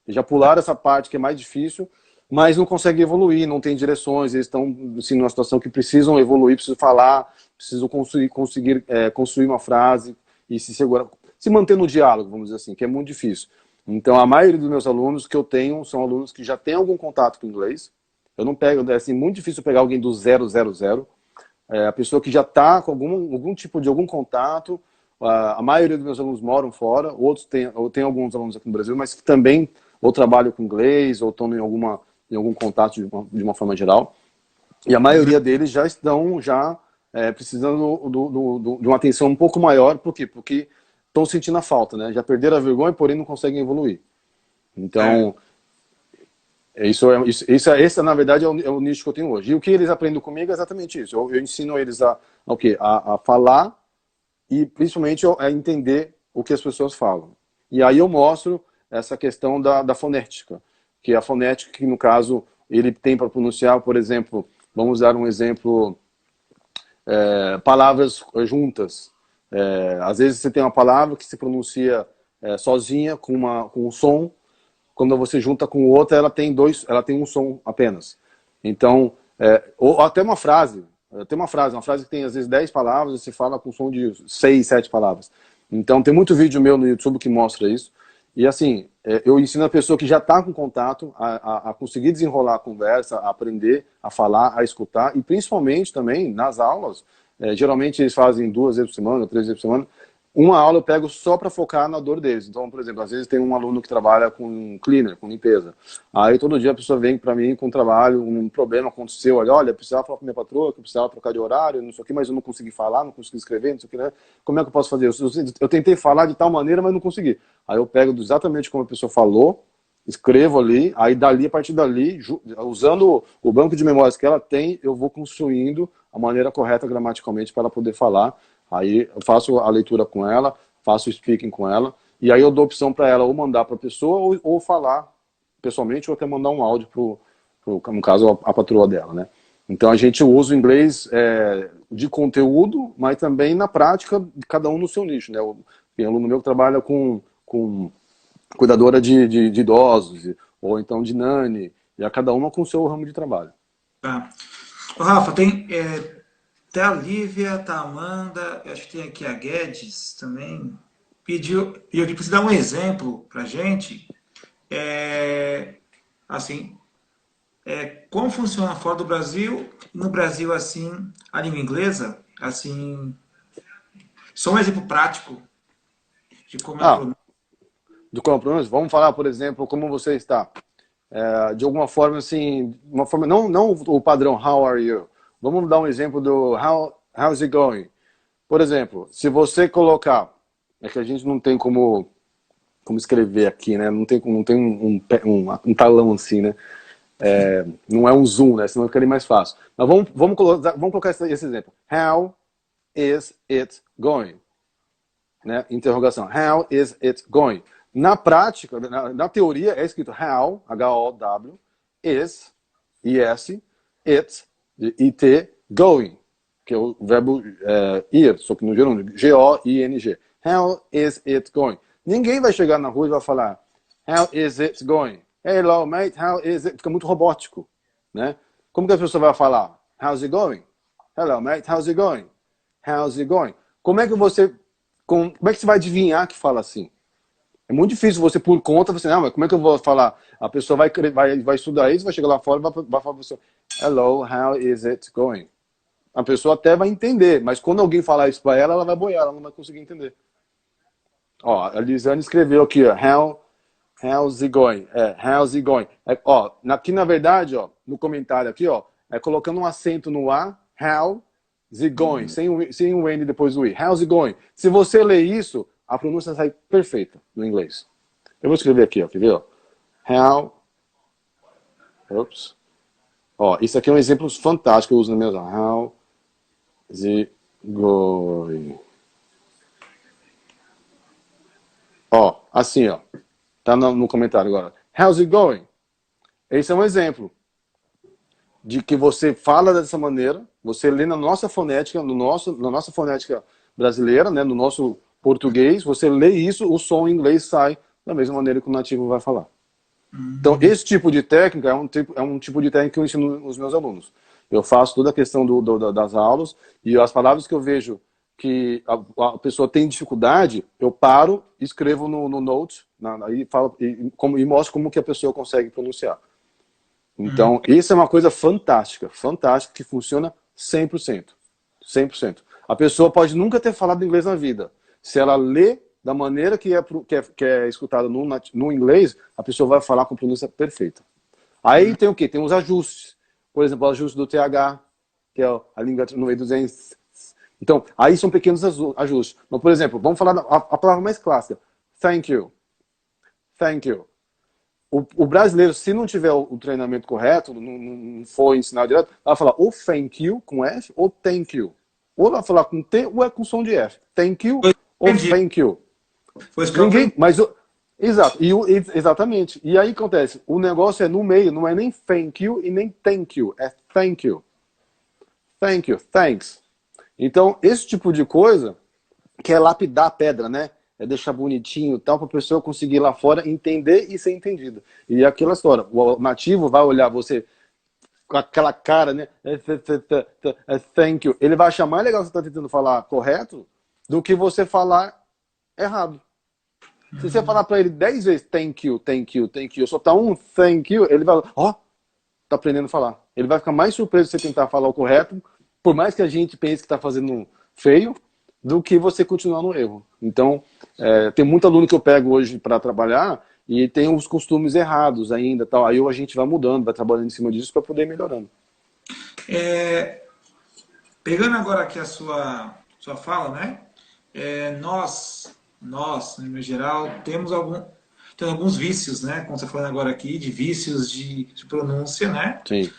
Eles já pularam essa parte que é mais difícil, mas não conseguem evoluir, não tem direções, eles estão assim, numa situação que precisam evoluir, precisam falar, precisam conseguir construir uma frase e se segurar, se manter no diálogo, vamos dizer assim, que é muito difícil. Então, a maioria dos meus alunos que eu tenho são alunos que já têm algum contato com inglês, Eu não pego, é assim, muito difícil pegar alguém do 000. A pessoa que já está com algum tipo de algum contato. A maioria dos meus alunos moram fora, outros tem alguns alunos aqui no Brasil, mas que também ou trabalham com inglês, ou estão em algum contato de uma forma geral. E a maioria deles já estão precisando de uma atenção um pouco maior. Por quê? Porque estão sentindo a falta, né? Já perderam a vergonha, porém não conseguem evoluir. Então, esse na verdade, é o nicho que eu tenho hoje. E o que eles aprendem comigo é exatamente isso. Eu ensino eles o quê? A falar e principalmente a entender o que as pessoas falam. E aí eu mostro essa questão da fonética, que é a fonética que, no caso, ele tem para pronunciar, por exemplo, vamos dar um exemplo, palavras juntas. Às vezes você tem uma palavra que se pronuncia sozinha, com um som, quando você junta com outra, ela tem um som apenas. Então, ou até uma frase. Tem uma frase que tem às vezes 10 palavras e se fala com som de 6, 7 palavras. Então tem muito vídeo meu no YouTube que mostra isso. E assim, eu ensino a pessoa que já está com contato a conseguir desenrolar a conversa, a aprender, a falar, a escutar. E principalmente também nas aulas, geralmente eles fazem 2 vezes por semana, 3 vezes por semana. Uma aula eu pego só para focar na dor deles. Então, por exemplo, às vezes tem um aluno que trabalha com cleaner, com limpeza. Aí todo dia a pessoa vem para mim com um trabalho, um problema aconteceu. Olha, eu precisava falar com minha patroa, que eu precisava trocar de horário, não sei o que, mas eu não consegui falar, não consegui escrever, não sei o que, né? Como é que eu posso fazer? Eu tentei falar de tal maneira, mas não consegui. Aí eu pego exatamente como a pessoa falou, escrevo ali, aí dali, a partir dali, usando o banco de memórias que ela tem, eu vou construindo a maneira correta gramaticalmente para ela poder falar. Aí eu faço a leitura com ela, faço o speaking com ela, e aí eu dou opção para ela ou mandar para a pessoa ou falar pessoalmente ou até mandar um áudio no caso, a patroa dela, né? Então a gente usa o inglês de conteúdo, mas também na prática, cada um no seu nicho, né? Tem aluno meu que trabalha com cuidadora de idosos, ou então de nani, e a cada uma com o seu ramo de trabalho. Tá. Ô, Rafa, tem a Lívia, tá a Amanda, eu acho que tem aqui a Guedes também. Pediu aqui para você dar um exemplo pra gente. Assim, como funciona fora do Brasil, no Brasil, assim, a língua inglesa, assim, só um exemplo prático de como é a Ah, pronúncia. do compromisso, vamos falar, por exemplo, como você está. De alguma forma, assim, uma forma, não o padrão, how are you? Vamos dar um exemplo do how's it going? Por exemplo, se você colocar, é que a gente não tem como escrever aqui, né? Não tem um talão assim, né? Não é um zoom, né? Senão ficaria mais fácil. Mas vamos colocar esse exemplo. How is it going? Né? Interrogação. How is it going? Na prática, na teoria, é escrito how, H-O-W, is, I-S, it, going, que é o verbo ir, só que no gerúndio, G-O-I-N-G. How is it going? Ninguém vai chegar na rua e vai falar how is it going? Hello, mate, how is it? Fica muito robótico, né? Como que a pessoa vai falar? How's it going? Hello, mate, how's it going? How's it going? Como é que você vai adivinhar que fala assim? É muito difícil você, por conta, você, mas como é que eu vou falar? A pessoa vai estudar isso, vai chegar lá fora e vai falar para você, hello, how is it going? A pessoa até vai entender, mas quando alguém falar isso para ela, ela vai boiar, ela não vai conseguir entender. Ó, a Lisane escreveu aqui, ó, how's it going? How's it going? Aqui na verdade, ó, no comentário aqui, ó, colocando um acento no A, how's it going? Sem o N depois do I. How's it going? Se você ler isso, a pronúncia sai perfeita no inglês. Eu vou escrever aqui, ó, quer ver? Ó? Ó, isso aqui é um exemplo fantástico que eu uso no meu. How's it going? Ó, assim, ó. Tá no comentário agora. How's it going? Esse é um exemplo de que você fala dessa maneira, você lê na nossa fonética, na nossa fonética brasileira, né, no nosso português, você lê isso, o som em inglês sai da mesma maneira que o nativo vai falar. Então, esse tipo de técnica é um tipo de técnica que eu ensino os meus alunos. Eu faço toda a questão das aulas e as palavras que eu vejo que a pessoa tem dificuldade, eu paro, escrevo no note, e mostro como que a pessoa consegue pronunciar. Uhum. Então, isso é uma coisa fantástica, fantástica, que funciona 100%. 100%. A pessoa pode nunca ter falado inglês na vida. Se ela lê da maneira que é escutada no inglês, a pessoa vai falar com pronúncia perfeita. Aí tem o quê? Tem os ajustes. Por exemplo, o ajuste do TH, que é a língua no meio dos N's. Então, aí são pequenos ajustes. Mas, por exemplo, vamos falar a palavra mais clássica. Thank you. Thank you. O brasileiro, se não tiver o treinamento correto, não for ensinar direto, vai falar ou thank you com F ou thank you. Ou vai falar com T ou é com som de F. Thank you ou Entendi. thank you. Foi isso que eu Ninguém, aprendi. mas exato, exatamente. E aí acontece, o negócio é no meio, não é nem thank you e nem thank you, é thank you. Thank you, thanks. Então, esse tipo de coisa que é lapidar a pedra, né? É deixar bonitinho e tal, para a pessoa conseguir ir lá fora entender e ser entendida. E é aquela história, o nativo vai olhar você com aquela cara, né? Thank you. Ele vai achar mais legal você estar tentando falar correto do que você falar errado. Se você falar para ele 10 vezes thank you, thank you, thank you, só tá um thank you, ele vai, ó, tá aprendendo a falar. Ele vai ficar mais surpreso se você tentar falar o correto, por mais que a gente pense que tá fazendo feio, do que você continuar no erro. Então, tem muito aluno que eu pego hoje para trabalhar e tem os costumes errados ainda, tal. Aí a gente vai mudando, vai trabalhando em cima disso para poder ir melhorando. Pegando agora aqui a sua fala, né? Nós, no geral, temos alguns vícios, né? Como você está falando agora aqui, de vícios de pronúncia, né? Sim.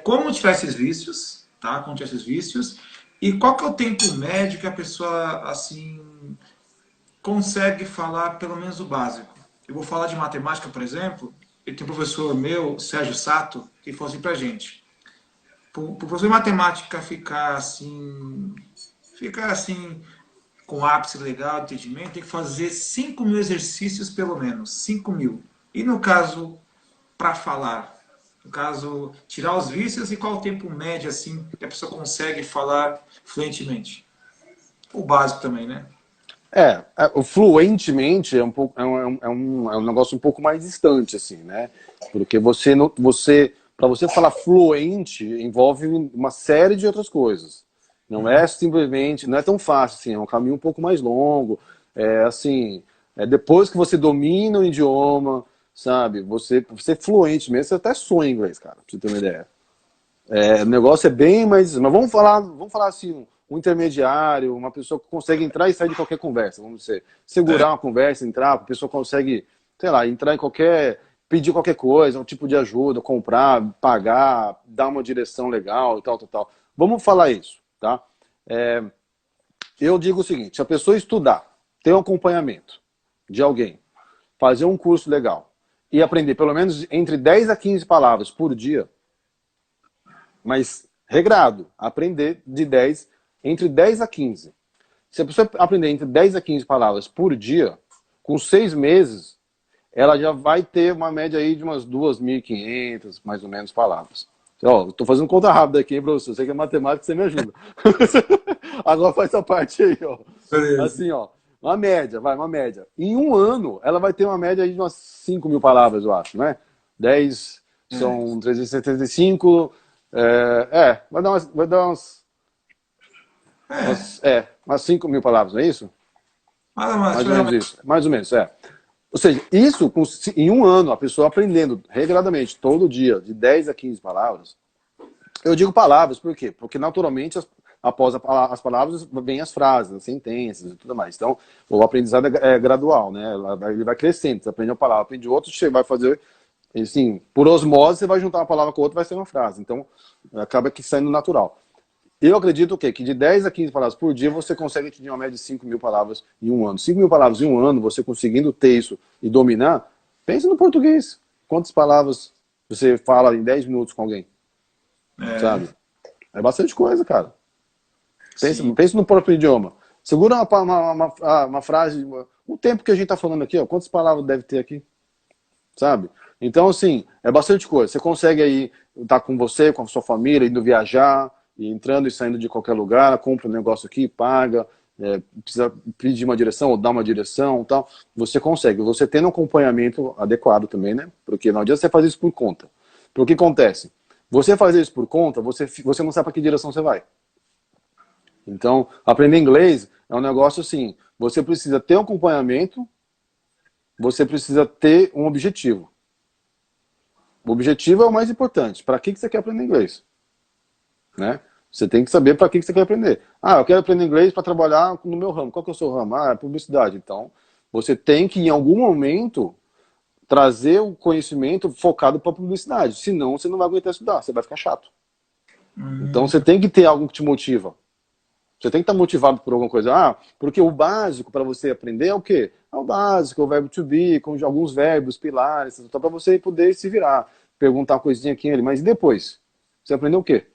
Como tirar esses vícios, tá? Como tirar esses vícios. E qual que é o tempo médio que a pessoa, assim, consegue falar pelo menos o básico? Eu vou falar de matemática, por exemplo. Eu tenho um professor meu, Sérgio Sato, que falou assim pra gente. Para o professor de matemática ficar assim, com ápice legal, entendimento, tem que fazer 5.000 exercícios pelo menos, 5.000. E no caso, para falar, no caso, tirar os vícios e qual o tempo médio assim que a pessoa consegue falar fluentemente? O básico também, né? O fluentemente é um pouco é um negócio um pouco mais distante, assim, né? Porque para você falar fluente envolve uma série de outras coisas. Não é simplesmente, não é tão fácil, assim, é um caminho um pouco mais longo. Assim, depois que você domina o idioma, sabe? Você é fluente mesmo, você até sonha inglês, cara, pra você ter uma ideia. O negócio é bem mais. Mas vamos falar assim, um intermediário, uma pessoa que consegue entrar e sair de qualquer conversa, vamos dizer. Segurar uma conversa, entrar, a pessoa consegue, sei lá, entrar em qualquer. Pedir qualquer coisa, um tipo de ajuda, comprar, pagar, dar uma direção legal e tal, tal, tal. Vamos falar isso, tá? Eu digo o seguinte: se a pessoa estudar, ter um acompanhamento de alguém, fazer um curso legal e aprender pelo menos entre 10 a 15 palavras por dia, mas regrado, aprender entre 10 a 15. Se a pessoa aprender entre 10 a 15 palavras por dia, com 6 meses, ela já vai ter uma média aí de umas 2.500, mais ou menos, palavras. Ó, tô fazendo conta rápida aqui, hein, professor? Você que é matemática, você me ajuda. Agora faz essa parte aí, ó. Beleza. Assim, ó, uma média, vai, uma média. Em um ano, ela vai ter uma média aí de umas 5.000 palavras, eu acho, né? 10 são 375, umas 5.000 palavras, não é isso? Mas, Mais ou menos isso. Mais ou menos, Ou seja, isso em um ano, a pessoa aprendendo regradamente, todo dia, de 10 a 15 palavras. Eu digo palavras, por quê? Porque naturalmente, após as palavras, vêm as frases, as sentenças e tudo mais. Então, o aprendizado é gradual, né? Ele vai crescendo. Você aprende uma palavra, aprende outra, você vai fazer, assim, por osmose, você vai juntar uma palavra com outra, vai ser uma frase. Então, acaba que saindo natural. Eu acredito o quê? Que de 10 a 15 palavras por dia você consegue atingir uma média de 5.000 palavras em um ano. 5.000 palavras em um ano, você conseguindo ter isso e dominar, pense no português. Quantas palavras você fala em 10 minutos com alguém? Sabe? É bastante coisa, cara. Pense no próprio idioma. Segura uma frase, o tempo que a gente está falando aqui, ó, quantas palavras deve ter aqui? Sabe? Então, assim, é bastante coisa. Você consegue aí estar com você, com a sua família, indo viajar, e entrando e saindo de qualquer lugar, compra um negócio aqui, paga, precisa pedir uma direção ou dar uma direção e tal. Você consegue. Você tendo um acompanhamento adequado também, né? Porque não adianta você fazer isso por conta. Porque o que acontece? Você fazer isso por conta, você não sabe para que direção você vai. Então, aprender inglês é um negócio assim, você precisa ter um acompanhamento, você precisa ter um objetivo. O objetivo é o mais importante. Para que você quer aprender inglês? Né? Você tem que saber para que você quer aprender. Ah, eu quero aprender inglês para trabalhar no meu ramo. Qual que é o seu ramo? Ah, é publicidade. Então, você tem que, em algum momento, trazer o conhecimento focado para publicidade. Senão, você não vai aguentar estudar. Você vai ficar chato. Então, você tem que ter algo que te motiva. Você tem que estar motivado por alguma coisa. Ah, porque o básico para você aprender é o quê? É o básico, o verbo to be, com alguns verbos, pilares, só para você poder se virar. Perguntar uma coisinha aqui ali. Mas e depois? Você aprendeu o quê?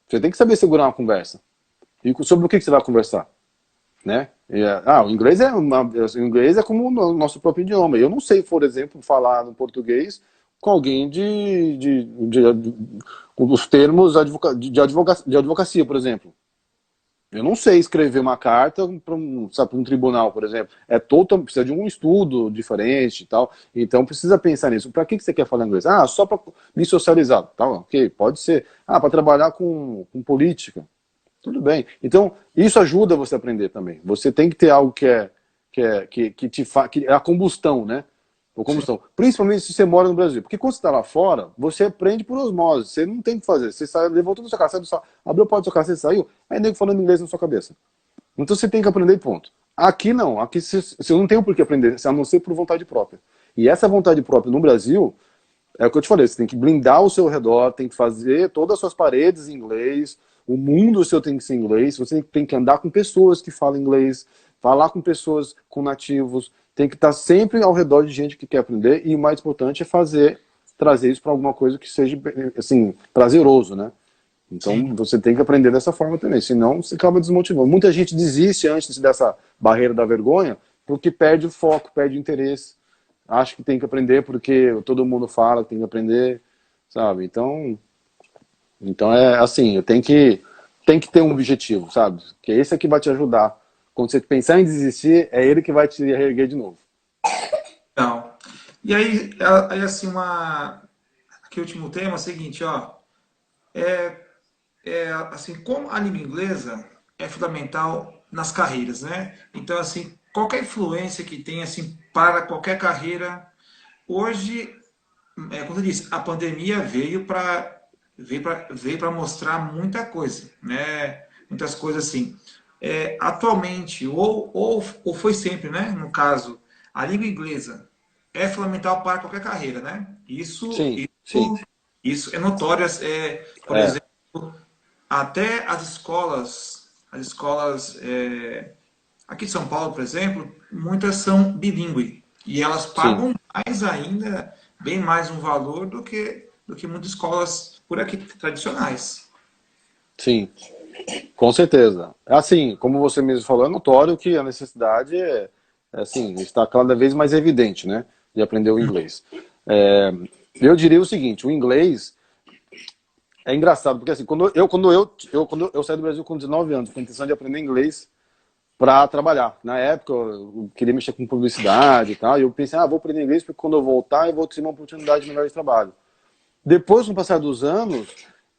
Você tem que saber segurar uma conversa. E sobre o que você vai conversar? Né? O inglês é como o nosso próprio idioma. Eu não sei, por exemplo, falar no português com alguém com os termos de advocacia, por exemplo. Eu não sei escrever uma carta para um tribunal, por exemplo. Precisa de um estudo diferente e tal. Então precisa pensar nisso. Para que você quer falar inglês? Ah, só para me socializar. Tá, ok, pode ser. Ah, para trabalhar com política. Tudo bem. Então, isso ajuda você a aprender também. Você tem que ter algo que te faz. É a combustão, né? A combustão. Principalmente se você mora no Brasil. Porque quando você está lá fora, você aprende por osmose. Você não tem o que fazer. Você sai, levantou da sua casa, abriu a porta da sua casa, você saiu, aí nego falando inglês na sua cabeça. Então você tem que aprender, ponto. Aqui não. Aqui você não tem por que aprender, a não ser por vontade própria. E essa vontade própria no Brasil, é o que eu te falei, você tem que blindar o seu redor, tem que fazer todas as suas paredes em inglês, o mundo seu tem que ser em inglês, você tem que andar com pessoas que falam inglês, falar com pessoas, com nativos, tem que estar sempre ao redor de gente que quer aprender, e o mais importante é trazer isso para alguma coisa que seja, assim, prazeroso, né? Então, sim, você tem que aprender dessa forma também, senão você acaba desmotivando. Muita gente desiste antes dessa barreira da vergonha, porque perde o foco, perde o interesse, acha que tem que aprender porque todo mundo fala que tem que aprender, sabe? Então é assim, tem que ter um objetivo, sabe? Que esse é que vai te ajudar. Quando você pensar em desistir, é ele que vai te reerguer de novo. Então, e aí assim, aqui o último tema é o seguinte, ó, assim, como a língua inglesa é fundamental nas carreiras, né? Então, assim, qualquer influência que tem, assim, para qualquer carreira, hoje, como eu disse, a pandemia veio para mostrar muita coisa, né? Muitas coisas assim. Atualmente, ou foi sempre, né? No caso, a língua inglesa é fundamental para qualquer carreira, né? Sim, sim. Isso é notório. Por É, exemplo, até as escolas aqui de São Paulo, por exemplo, muitas são bilíngue e elas sim, pagam mais ainda, bem mais um valor do que muitas escolas por aqui tradicionais. sim. Com certeza. Assim, como você mesmo falou, é notório que a necessidade assim, está cada vez mais evidente, né? De aprender o inglês. É, eu diria o seguinte, o inglês é engraçado, porque assim, quando eu saí do Brasil com 19 anos, com a intenção de aprender inglês para trabalhar. Na época, eu queria mexer com publicidade e tal, e eu pensei, vou aprender inglês porque quando eu voltar eu vou ter uma oportunidade melhor de trabalho. Depois, com o passar dos anos,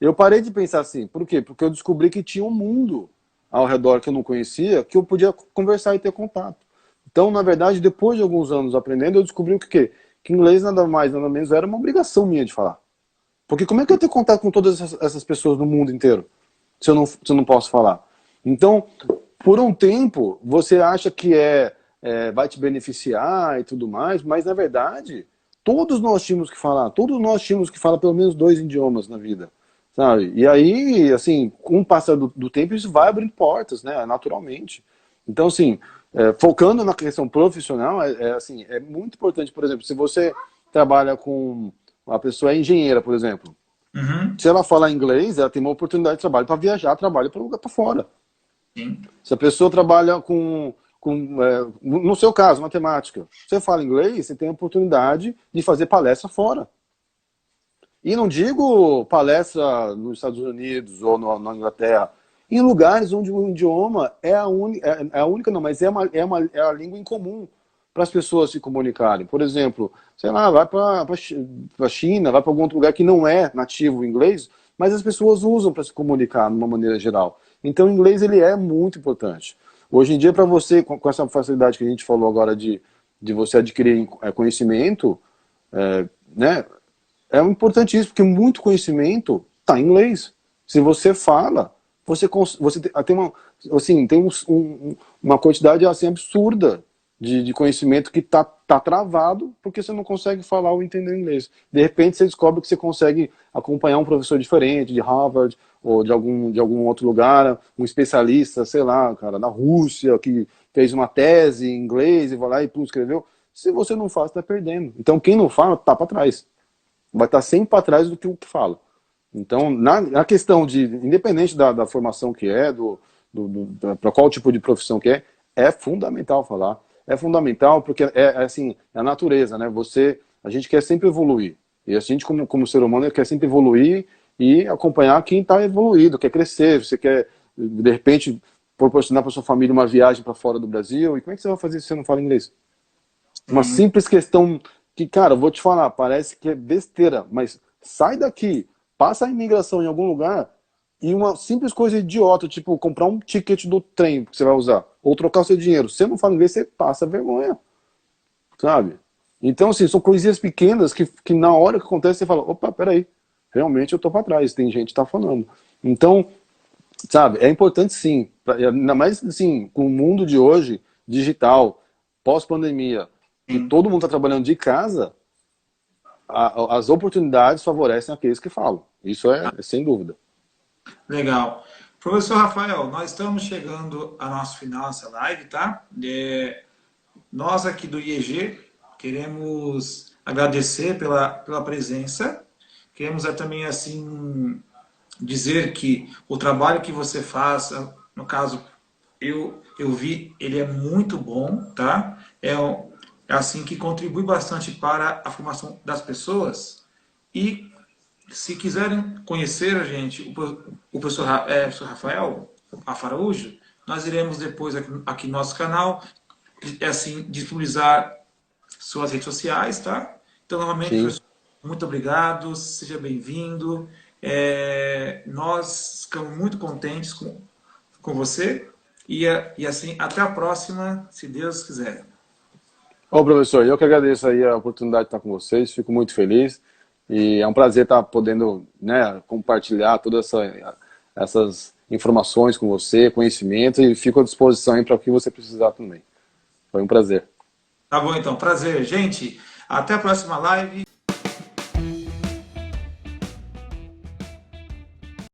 eu parei de pensar assim. Por quê? Porque eu descobri que tinha um mundo ao redor que eu não conhecia, que eu podia conversar e ter contato. Então, na verdade, depois de alguns anos aprendendo, eu descobri que inglês nada mais, nada menos era uma obrigação minha de falar. Porque como é que eu tenho contato com todas essas pessoas no mundo inteiro, se eu não posso falar? Então, por um tempo, você acha que vai te beneficiar e tudo mais, mas na verdade, todos nós tínhamos que falar, todos nós tínhamos que falar pelo menos 2 idiomas na vida, sabe? E aí, assim, com o passar do tempo, isso vai abrindo portas, né, naturalmente. Então, assim, focando na questão profissional, assim, é muito importante, por exemplo, se você trabalha com uma pessoa é engenheira, por exemplo, Uhum, se ela falar inglês, ela tem uma oportunidade de trabalho para viajar, trabalho para lugar para fora. sim. Se a pessoa trabalha no seu caso, matemática, você fala inglês, você tem a oportunidade de fazer palestra fora. E não digo palestra nos Estados Unidos ou na Inglaterra, em lugares onde o idioma é a única, não, mas é a língua em comum. para as pessoas se comunicarem. Por exemplo, sei lá, vai para a China, vai para algum outro lugar que não é nativo inglês, mas as pessoas usam para se comunicar de uma maneira geral. Então, o inglês ele é muito importante. Hoje em dia, para você, com essa facilidade que a gente falou agora de você adquirir conhecimento, né, é importantíssimo, porque muito conhecimento está em inglês. Se você fala, você tem uma, assim, tem uma quantidade assim, absurda de conhecimento que tá travado porque você não consegue falar ou entender inglês. De repente você descobre que você consegue acompanhar um professor diferente, de Harvard ou de algum outro lugar, um especialista, sei lá, cara, na Rússia, que fez uma tese em inglês e vai lá e pum, escreveu. Se você não faz, está perdendo. Então quem não fala, tá para trás. Vai estar sempre para trás do que o que fala. Então, na questão de, independente da formação que é, para qual tipo de profissão que é fundamental falar. É fundamental porque assim, é a natureza, né? A gente quer sempre evoluir. E a gente, como ser humano, quer sempre evoluir e acompanhar quem está evoluído, quer crescer, você quer, de repente, proporcionar para sua família uma viagem para fora do Brasil. E como é que você vai fazer se você não fala inglês? Uma simples questão que, cara, eu vou te falar, parece que é besteira, mas sai daqui, passa a imigração em algum lugar e uma simples coisa idiota, tipo comprar um ticket do trem que você vai usar, ou trocar o seu dinheiro. Se você não fala inglês, você passa vergonha, sabe? Então, assim, são coisinhas pequenas que na hora que acontece, você fala, opa, peraí, realmente eu tô para trás, tem gente que tá falando. Então, sabe, é importante sim, ainda mais assim, com o mundo de hoje, digital, pós-pandemia, que todo mundo está trabalhando de casa, as oportunidades favorecem aqueles que falam. Isso é sem dúvida. Legal. Professor Rafael, nós estamos chegando ao nosso final dessa live, tá? Nós aqui do IEG queremos agradecer pela presença. Queremos também, assim, dizer que o trabalho que você faz, no caso, eu vi, ele é muito bom, tá? É assim que contribui bastante para a formação das pessoas. E se quiserem conhecer a gente, o professor, professor Rafael Afaraújo, nós iremos depois aqui no nosso canal, assim, disponibilizar suas redes sociais, tá? Então, novamente, Sim. professor, muito obrigado, seja bem-vindo. Nós ficamos muito contentes com você e assim, até a próxima, se Deus quiser. Ô, professor, eu que agradeço aí a oportunidade de estar com vocês, fico muito feliz e é um prazer estar podendo, né, compartilhar todas essas informações com você, conhecimento, e fico à disposição aí para o que você precisar também. Foi um prazer. Tá bom, então, prazer, gente. Até a próxima live.